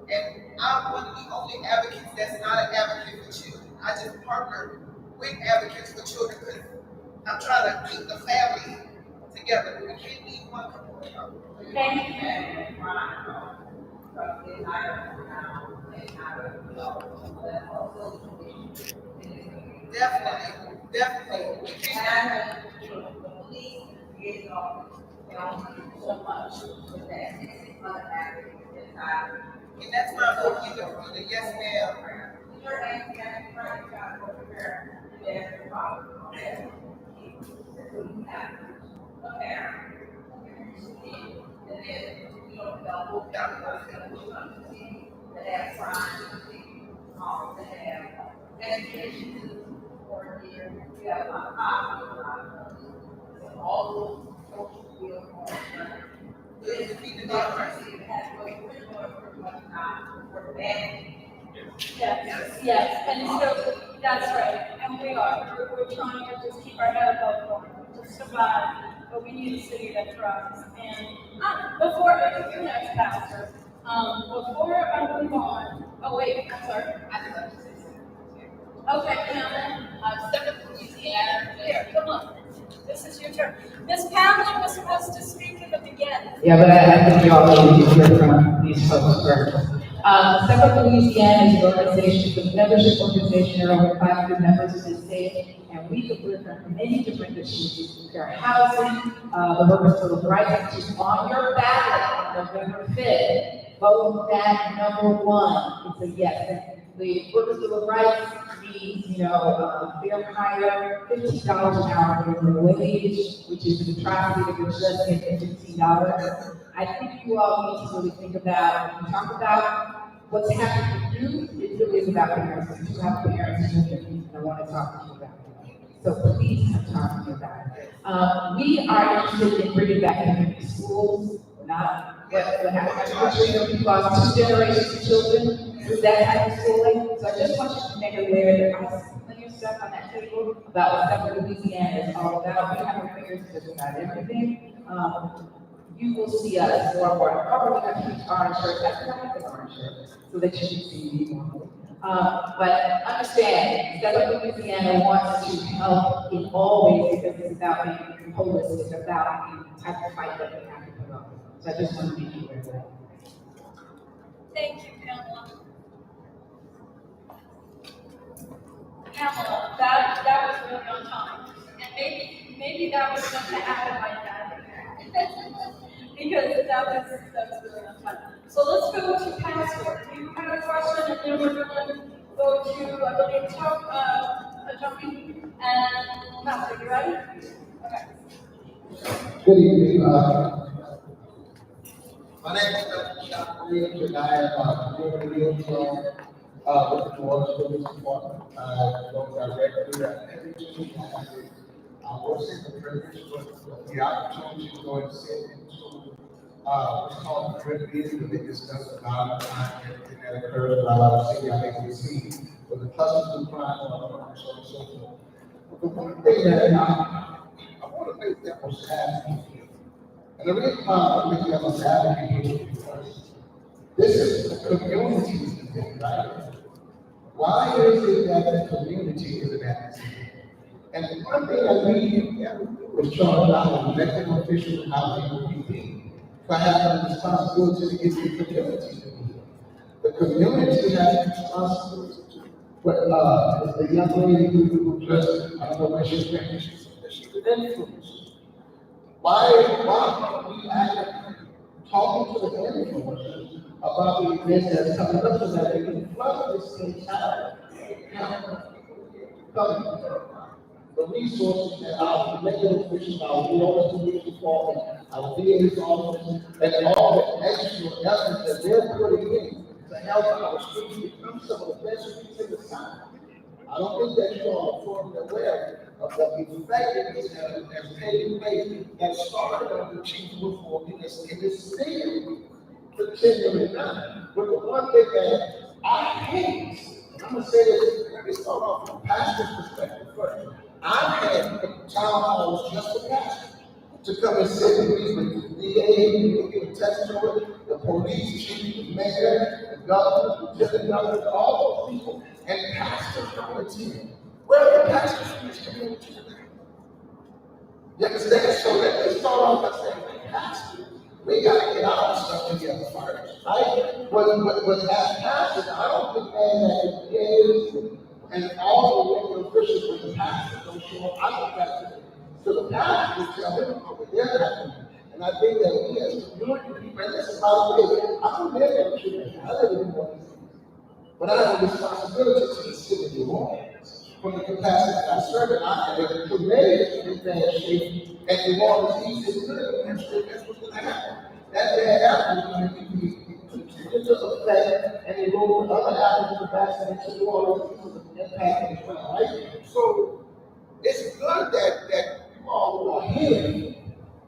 And I'm one of the only advocates that's not an advocate for children. I just partner with advocates for children because I'm trying to keep the family together, but we can't leave one component out. Thank you. Definitely. We can't. The police is so much with that. And that's my vote either for the yes ma'am. You're asking about over here. There's a problem. Okay. And then you don't know who got that have crime, that have education for years. We have a lot of all those social skills. Yes, and so that's right, and we are. We're trying to just keep our head above water to survive, but we need a city that thrives. And before you're next, Pastor, before I move on, oh wait, I'm sorry. I just have to say something. Okay, Pamela, step up to Louisiana. Here, come on. This is your turn. Miss Pamela was supposed to speak at the beginning. Yeah, but I think you all need to hear from these folks first. Step Up Louisiana is an organization, it's a membership organization. There are over 500 members in the state, and we can work on many different issues. Fair housing, the workers' bill of rights, which is on your ballot on November 5th. Vote that #1. It's a yes. The workers' bill of rights means, fair hire, $15 an hour minimum wage, which is an atrocity that we're just getting $15. I think you all need to really think about, when you talk about what's happening with you, it really is about parents. You have parents who want to talk to you about it. So please talk to me about it. We are interested in bringing back community schools, not what happened. Unfortunately, we lost 2 generations of children through that type of schooling. So I just want you to make aware that I see plenty of stuff on that table about what Southern Louisiana is all about. We have our fingers just about everything. You will see us more and more. Probably have to use orange shirt. That's not an orange shirt, so that you can see me more. But understand that Louisiana wants to help in all ways because it's about being holistic, it's about the type of fight that we have to put up. So I just want to make you aware of that. Thank you, Pamela. Pamela, that was really on time. And maybe that was going to happen like that. Because that was really on time. So let's go to Pastor. You have a question, and then we're going to go to, I believe, Toby and Pastor. You ready? Okay. Good evening. My name is Dr. Shaq Williams, and I am with the Georgia Police Department. I go directly at every team. I was in the privilege with the opportunity to go and sit into what's called the Red Meeting, where they discuss the violent crime, everything that occurred while I was sitting. I think we see with the clusters of crime and so on and so forth. But the one thing that I want to make that was happening here. And the reason why I want to make that was happening here is because this is a community thing, right? Why is it that the community is an advocacy? And the one thing I need was trying out elected officials and how they would be for having a responsibility to get the community to be. The community has a responsibility to. But the young lady who just, I don't know where she's been, she's an influence. Why are we actually talking to the influencers about the events that's coming up so that they can flood this thing out? The resources that our elected officials, our lawyers, community department, our VA's office, and all the extra efforts that they're putting in to help our streets become some of the best streets in the South. I don't think that you all are fully aware of the effectiveness that has taken place that started on the chief reform in this city, continuing on. But the one thing that I hate, and I'm going to say this, let me start off from a pastor's perspective first. I've had town halls just for pastors to come and sit and meet with the DA, you give a testimony, the police chief, the mayor, the governor, the lieutenant governor, all those people, and pastors come to you. Where are the pastors from this community today? You understand? So let's start off by saying, pastors, we got to get our stuff together first, right? But as pastors, I don't think that it is, and all the local officials with the pastors don't show up. I think that's it. So the pastors tell them what they're happening. And I think that we as community people, and this is by the way, I don't live in a community, I live in one city. But I have a responsibility to the city of New Orleans. From the capacity that I serve, and I have a committed in bad shape, and New Orleans East is good, and that's what's going to happen. That bad apple is going to be continued to affect and erode other apples in the back into New Orleans East of the impact as well, right? So it's good that you all who are here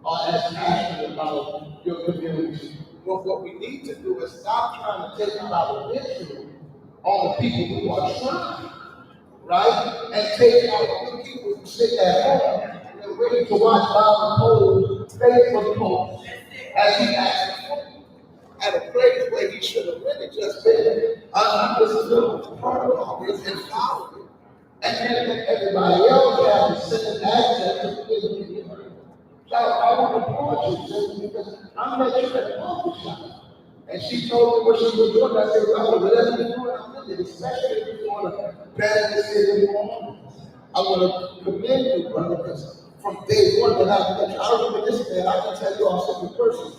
are as passionate about your community. But what we need to do is stop trying to take our issue on the people who are trying, right? And take out the people who sit at home and wait to watch Bob Cole's Facebook post as he asked at a place where he should have really just been understood protocol and followed it. And then everybody else has the same access to the heard. So I want to applaud you because I met you at the coffee shop. And she told me what she was doing. I said, well, whatever you're doing, I'm with it, especially if you want to better the city of New Orleans. I want to commend you, brother, because from day one that I remember this man, I can tell you all something personal.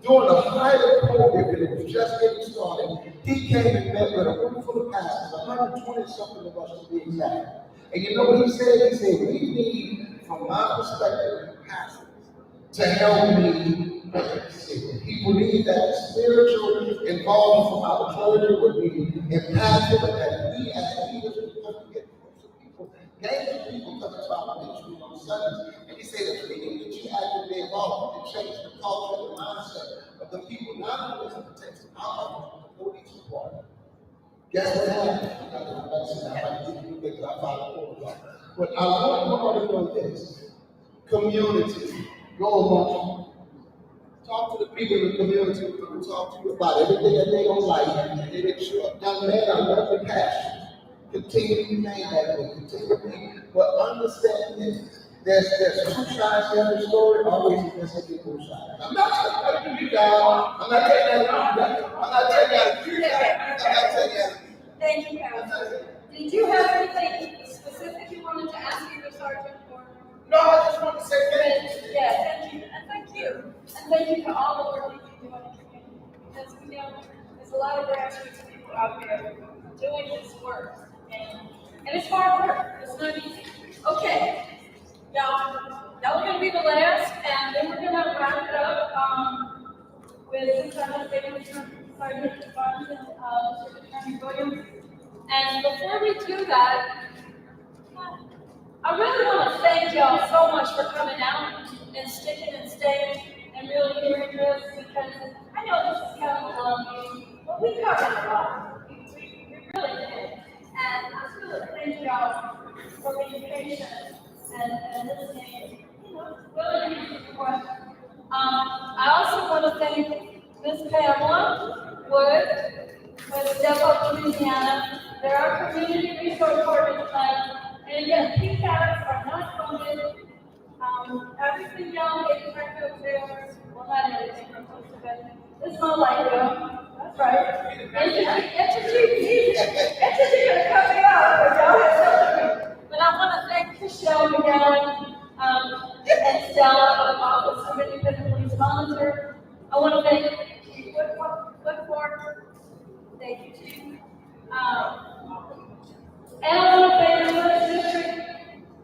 During the height of COVID, when it was just getting started, he came and met with a room full of pastors, 120-something of us to be exact. And you know what he said? He said, we need, from my perspective, pastors to help me He believed that spiritual involvement from our clergy would be impactful, and that we as leaders would come to get close to people, gangs of people coming to our ministry on Sundays. And he said, if we can get you actively involved and change the culture and the mindset of the people, not only does it protect our police department. Guess what happened? But I want you all to know this. Community. Go among you. Talk to the people in the community who will talk to you about everything that they don't like. And they make sure, young man, I love your passion. Continue to remain that way. Continue to be. But understand this. There's two sides to every story. Always there's going to be two sides. I'm not telling you down. I'm not telling you down. I'm not telling you down. I'm not telling you. Thank you, Councilor. Did you have anything specific you wanted to ask either Sergeant or? No, I just want to say thank you. Yeah, thank you, and thank you. And thank you to all the work that you do in the community. Because we know there's a lot of grassroots people out there doing this work. And it's hard work. It's not easy. Okay. Y'all are going to be the last, and then we're going to wrap it up with Sergeant Barnes and Mr. Attorney Williams. And before we do that, I really want to thank y'all so much for coming out and sticking and staying and really hearing this, because I know this is kind of a long meeting, but we covered a lot. We really did. And I really thank y'all for being patient and listening, really answering the questions. I also want to thank Ms. Pamela Wood with Step Up Louisiana. They're our community resource partner tonight. And again, PCABs are not funded. Everything y'all get tracked up there, well, not everything, most of it. It's not like that's right. Entity gonna cut me off, but y'all have something. But I want to thank Michelle McGowan and Stella of the Office of Independent Police Monitor. I want to thank Chief Woodford. Thank you, Chief. And I want to thank the First District.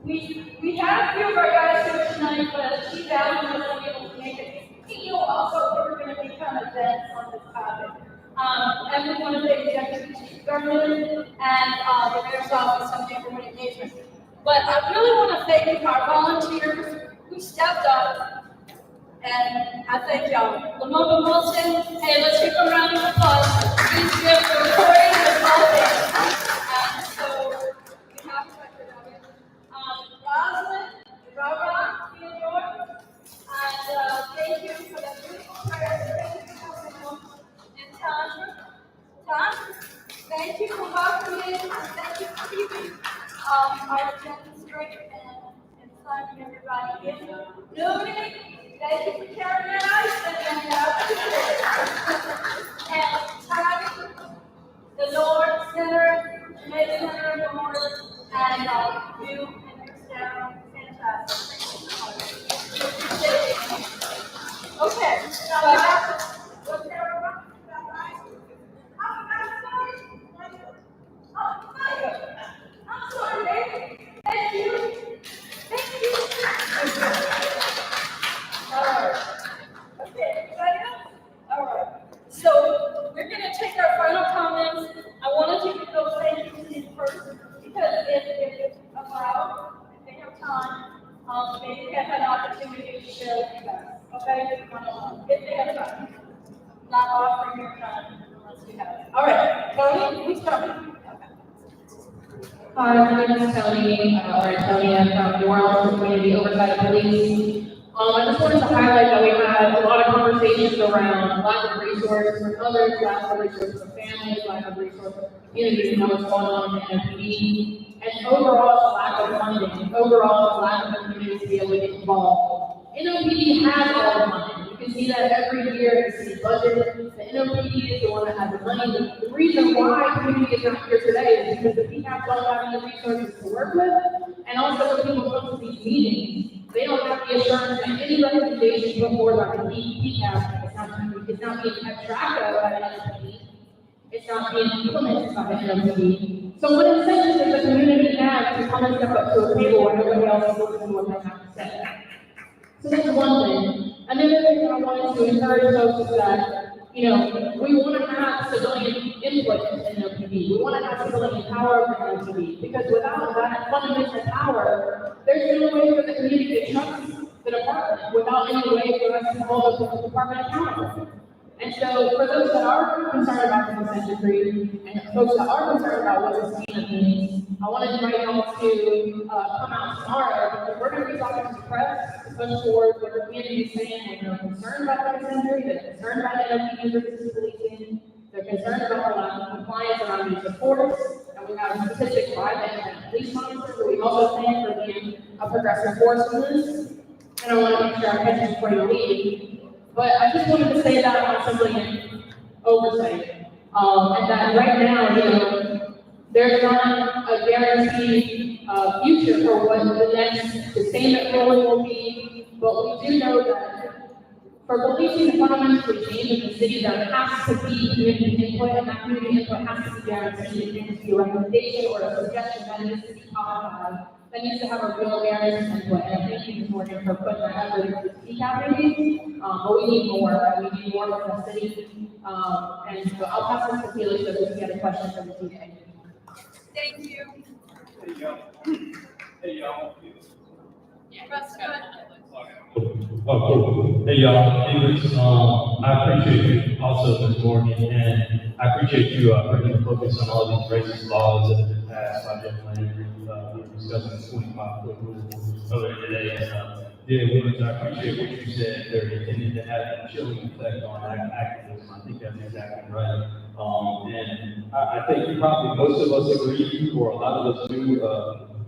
We had a few of our guys here tonight, but Chief Allen wasn't able to make it. He knew also we were going to be kind of dense on this topic. And we want to thank Executive Chief Government and the Mayor's Office on Neighborhood Engagement. But I really want to thank our volunteers who stepped up, and I thank y'all. Lamont Wilson, hey, let's give a round of applause. Please give the recording and all this. So we have a record of it. Rosalind, Rara, Theodore, and thank you for the beautiful prayers. Thank you for coming. And Tasha, thank you for welcoming, and thank you for keeping our agenda straight and signing everybody in. Nudity, thank you for carrying that ice and Tommy, the Lord Center, Jamaica Center of the Lord, and you and your staff, fantastic. Okay, so I have what's there? I'm sorry, baby. Thank you. Thank you. All right. Okay, everybody else? All right. So we're going to take our final comments. I wanted to give those thank yous to these persons because if it's allowed, if they have time, they have an opportunity to share with you guys. Okay? If they have time. Not offering your time unless you have it. All right. Tony, who's coming? Hi, my name is Tony, or Antonia from New Orleans Community Oversight of Police. I just wanted to highlight that we had a lot of conversations around lack of resources from others, lack of resources from families, lack of resources from communities, and what's going on in NOPD. And overall, the lack of funding, overall, the lack of the community to be able to get involved. NOPD has all the money. You can see that every year in the city budget. The NOPD is the one that has the money. The reason why community is not here today is because the PCAB don't have any resources to work with, and also when people come to these meetings, they don't have the assurance that any recommendation put forward by the PCAB is not being kept track of by the NOPD. It's not being implemented by the NOPD. So what incentive does the community have to come and step up to a table where nobody else is listening to what they have to say? So that's one thing. Another thing that I wanted to encourage folks is that, you know, we want to have civilian input in LPD. We want to have civilian power in LPD, because without that fundamental power, there's no way for the community to trust the department, without any way for us to hold the department accountable. And so, for those that are concerned about the consent decree, and folks that are concerned about what this means, I want to invite y'all to come out tomorrow, because we're going to be talking to the press, to push forward what the community is saying. They're concerned about the consent decree, they're concerned about LPD versus policing, they're concerned about compliance around use of force, and we have statistics by the police officers, but we also thank for being a progressive force in this. And I want to make sure I catch this before you leave. But I just wanted to say that on civilian oversight. And that right now, you know, there's not a guaranteed future for what the next sustainment role will be, but we do know that for policing departments to change in the city, there has to be community input, and that community input has to be guaranteed. It needs to be a recommendation or a suggestion that needs to be codified, that needs to have a real guarantee input. And I thank you, Ms. Morgan, for putting that effort into the PCAB meeting. But we need more, and we need more from the city. And so I'll pass this to Felix so we can get a question from the TA. Thank you. Hey, y'all. Hey, y'all. Yeah, Russ, go ahead. Oh, cool. Hey, y'all. Felix, I appreciate you also, Ms. Morgan, and I appreciate you bringing the focus on all these racist laws that have been passed by Jeff Landry. We were discussing the 25-foot rule earlier today, and Williams, I appreciate what you said. They're intended to have a chilling effect on activism. I think that's exactly right. And I think probably most of us agree, or a lot of us do.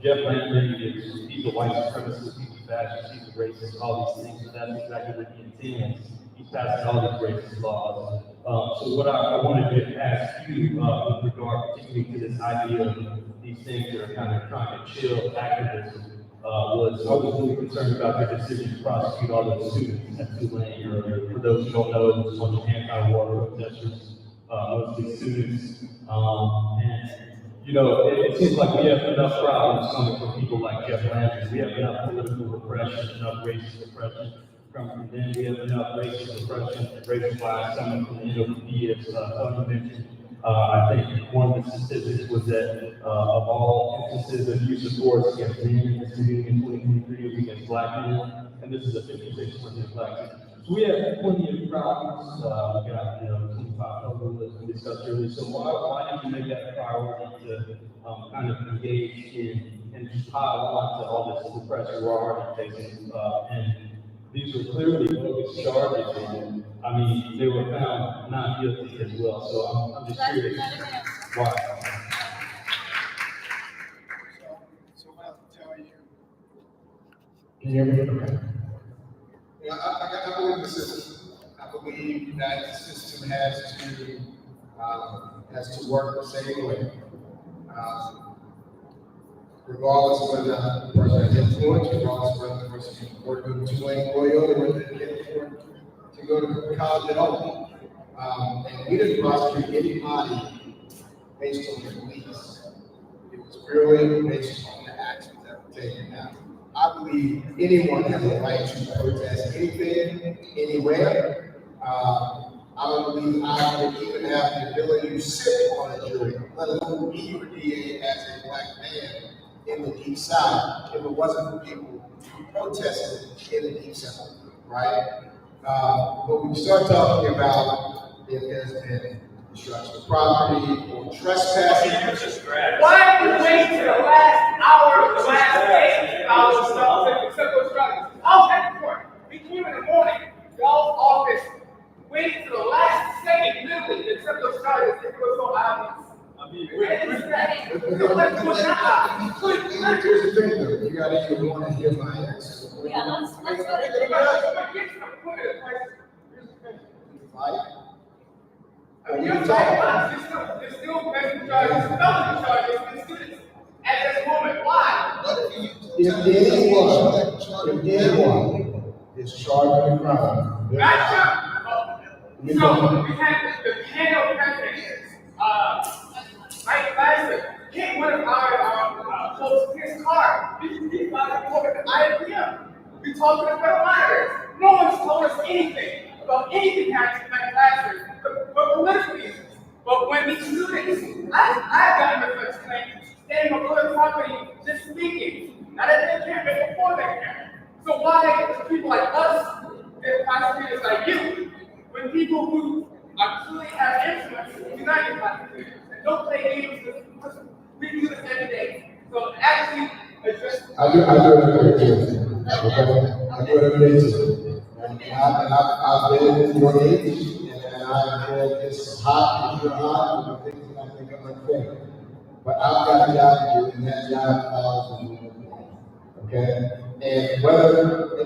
Jeff Landry he's a white supremacist, he's a fascist, he's a racist, all these things. So that's exactly what he intends. He's passing all these racist laws. So what I wanted to ask you with regard particularly to this idea of these things that are kind of trying to chill activism. I was really concerned about your decision to prosecute all those students at Tulane earlier. For those who don't know, it was a bunch of anti-war protesters, mostly students. And, you know, it seems like we have enough problems coming from people like Jeff Landry. We have enough political repression, enough racist repression from them. We have enough racist repression and racial bias coming from the NOPD, as Tony mentioned. I think one of the statistics was that of all instances of use of force against men in this community in 2023, it was against black men, and this is a 56% black men. So we have plenty of problems. We got 25 total as we discussed earlier. So why did you make that a priority to kind of engage in and just pile on to all this suppression we're already facing? And these were clearly bogus charges, and I mean, they were found not guilty as well. So I'm just curious why. So I'll tell you. Can you hear me? Okay. You know, I believe in the system. I believe that the system has to work the same way. Regardless of whether the person has influence, regardless of whether the person can work with Tulane Royal, or whether they can afford to go to college at all. And we didn't prosecute anybody based on their beliefs. It was purely based on the actions that were taken. Now, I believe anyone has a right to protest anything, anywhere. I don't believe I would even have the ability to sit on a jury, let alone be your DA as a black man in the Deep South, if it wasn't for people who protested in the Deep South, right? But when you start talking about if there's been destruction of property or trespassing, why did you wait to the last hour of the last day about those stuff, except those charges? I'll have the court. We came in the morning, y'all's office waited to the last second, literally, to accept those charges if it was so obvious. Here's the thing, though. You gotta either want to hear my answer. Yeah, let's go. You're talking there's still federal charges, felony charges in students at this moment. Why? If anyone is charged with a crime, So we had the panel president, Mike Tyson, hit one of our folks in his car. He filed a report with the IFM. We talked to the federal monitors. No one's told us about anything happening in my classroom, for political reasons. But when these students, I've gotten a first claim, standing on public property, just speaking, not at their camp, but before their camp. So why people like us, and prosecutors like you, when people who clearly have influence do not get prosecuted, and don't play games with we do this every day. So actually address. I do it every day. Okay? I do it every day too. And I've been in your age, and I've been this hot, you're hot, and things that I think are unfair. But I've got a job to do, and that job allows me to do it. Okay? And whether,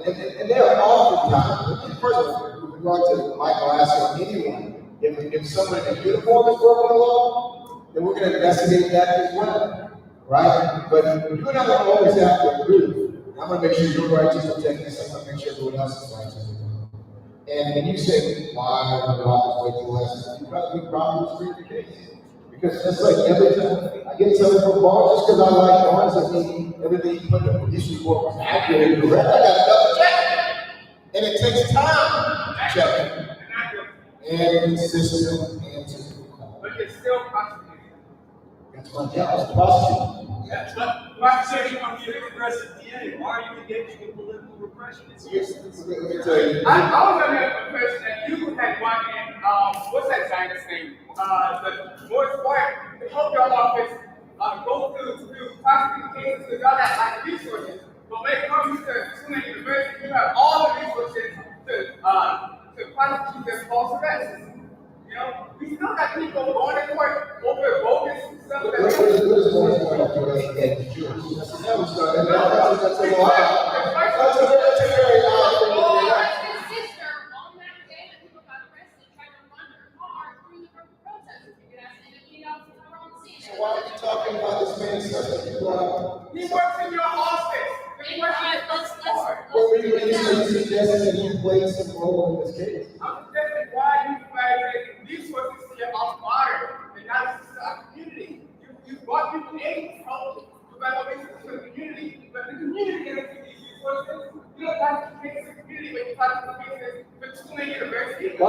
and there are often times, first of all, with regard to Michael asking anyone, if someone in uniform is broken the law, then we're going to investigate that as well, right? But you and I don't always have to agree. I'm going to make sure you're righteous for taking this. I'm going to make sure everyone else is righteous. And you say, why are the laws way too less? Because we probably treat the case. Because just like every time I get something from Barnes, just because I like Barnes doesn't mean everything you put in the police report was accurate and correct. I got to double check. And it takes time to check it. And consistent answers. But you're still prosecuting. That's my job, as a prosecutor. Yes, but prosecution on the aggressive DA. Why are you engaging in political repression? It's useless. Let me tell you. I was under the impression that you had one in, what's that Zionist name? The Morris White, to help your office go through prosecuting cases because y'all have like resources. But when it comes to Tulane University, you have all the resources to prosecute this false arrests. You know, we still got people going to court over bogus stuff. What is going on with the Jews? That's a very odd thing. Sister, on that day that people got arrested, tried to run her car through the protesters. You could ask anybody else who were on the scene. So why are you talking about this man's stuff? He works in your office. What were you suggesting that he played some role in this case? I'm suggesting why you graduated resources to your alma mater and not to our community. You brought people in to help provide resources to the community, but the community didn't give these resources. You don't have to pay the community when you try to pay this for Tulane University. Why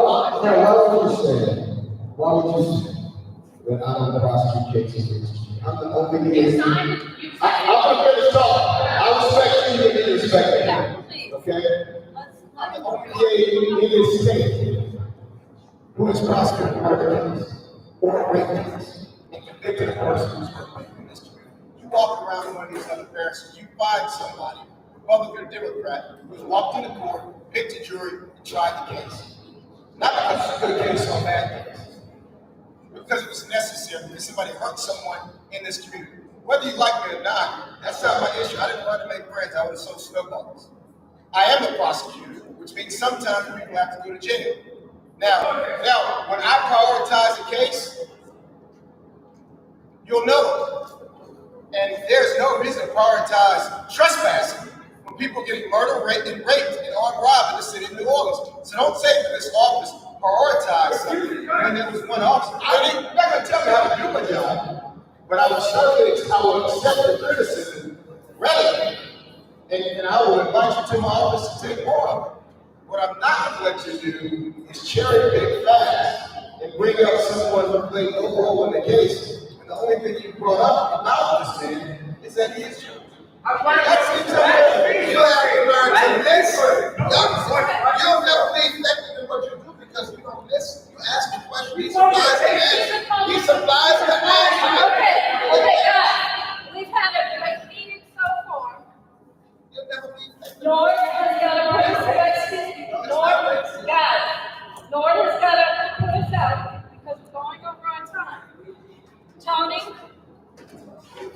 would you say that I don't prosecute cases? I'm the only You signed it. I'm going to talk. I respect you and you respect me. Yeah, please. Okay? I'm the only DA in this state who is prosecuting murder cases or rape cases and convicted a person who's been in this community. You walk around in one of these other barracks, you find somebody, Republican or Democrat, who's walked into court, picked a jury, and tried the case. Not because it's a good case or a bad case, but because it was necessary, because somebody hurt someone in this community. Whether you like me or not, that's not my issue. I didn't run to make friends. I would have sold snowballs. I am a prosecutor, which means sometimes people have to go to jail. Now, when I prioritize a case, you'll know it. And there's no reason to prioritize trespassing when people getting murdered, raped, and armed robbed in the city of New Orleans. So don't say that this office prioritized something when there was one officer. You're not going to tell me how to do my job. But I will accept the criticism readily, and I will invite you to my office to take more of it. What I'm not going to let you do is cherry pick facts and bring up someone who played no role in the case. And the only thing you brought up about this man is that he is Jewish. That's the time you have to learn to listen. You'll never be effective in what you do because you don't listen. You ask a question, he supplies the answer. He supplies the answer. Okay, guys, we've had a great meeting so far. You'll never be effective. Nord has got to put us out because we're going over on time. Tony,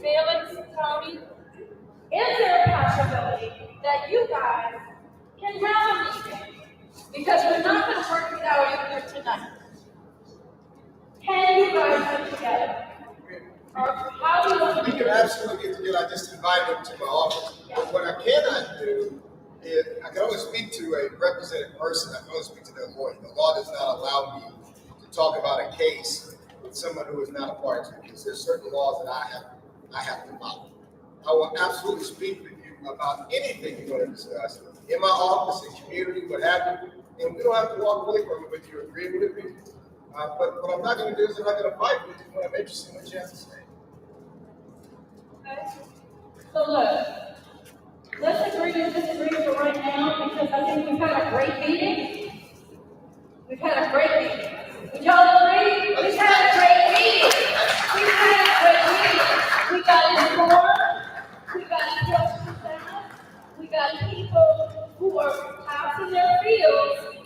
Felix, Tony, is there a possibility that you guys can have a meeting? Because we're not going to work it out here tonight. Can you guys get together? Or how do you want to We do can it? absolutely get together. I just invited them to my office. But what I cannot do is, I can only speak to a represented person. I can only speak to their lawyer. The law does not allow me to talk about a case with someone who is not a party to the case. There's certain laws that I have to follow. I will absolutely speak with you about anything you want to discuss. in my office, in community, what have you. And we don't have to walk away from it, but you agree with me. But what I'm not going to do is I'm not going to fight with you when I'm interested in what you have to say. Okay? So look, let's agree to disagree for right now because I think we've had a great meeting. We've had a great meeting. Would y'all agree? We've had a great meeting. We've had a great meeting. We got informed. We got questions asked. We got people who are passing their fields,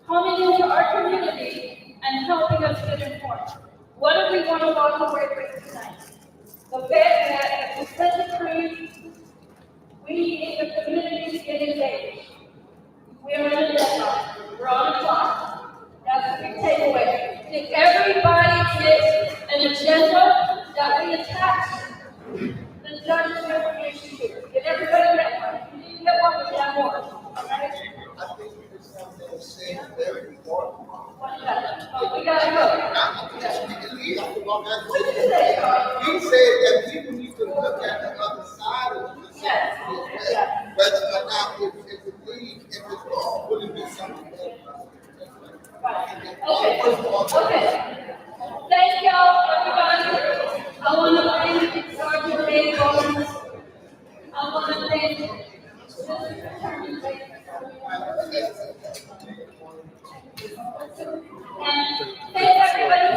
coming into our community and helping us get informed. What do we want to walk away with tonight? The fact that the consent decree, we need the community to get engaged. We are in a deadline. We're on the clock. That's the big takeaway. Did everybody get an agenda that we attach the judge's information here? Did everybody get one? If you didn't get one, we have more. All right? I think you just have to say very important. What is that? Oh, we gotta go. He said that people need to look at the other side of the Yes. whether or not it's a league, if it's wrong, would it be something else? Okay. Thank y'all, everybody. I want to thank Sergeant Dave Bowman. I want to thank Mr. Attorney Baker. And thank everybody.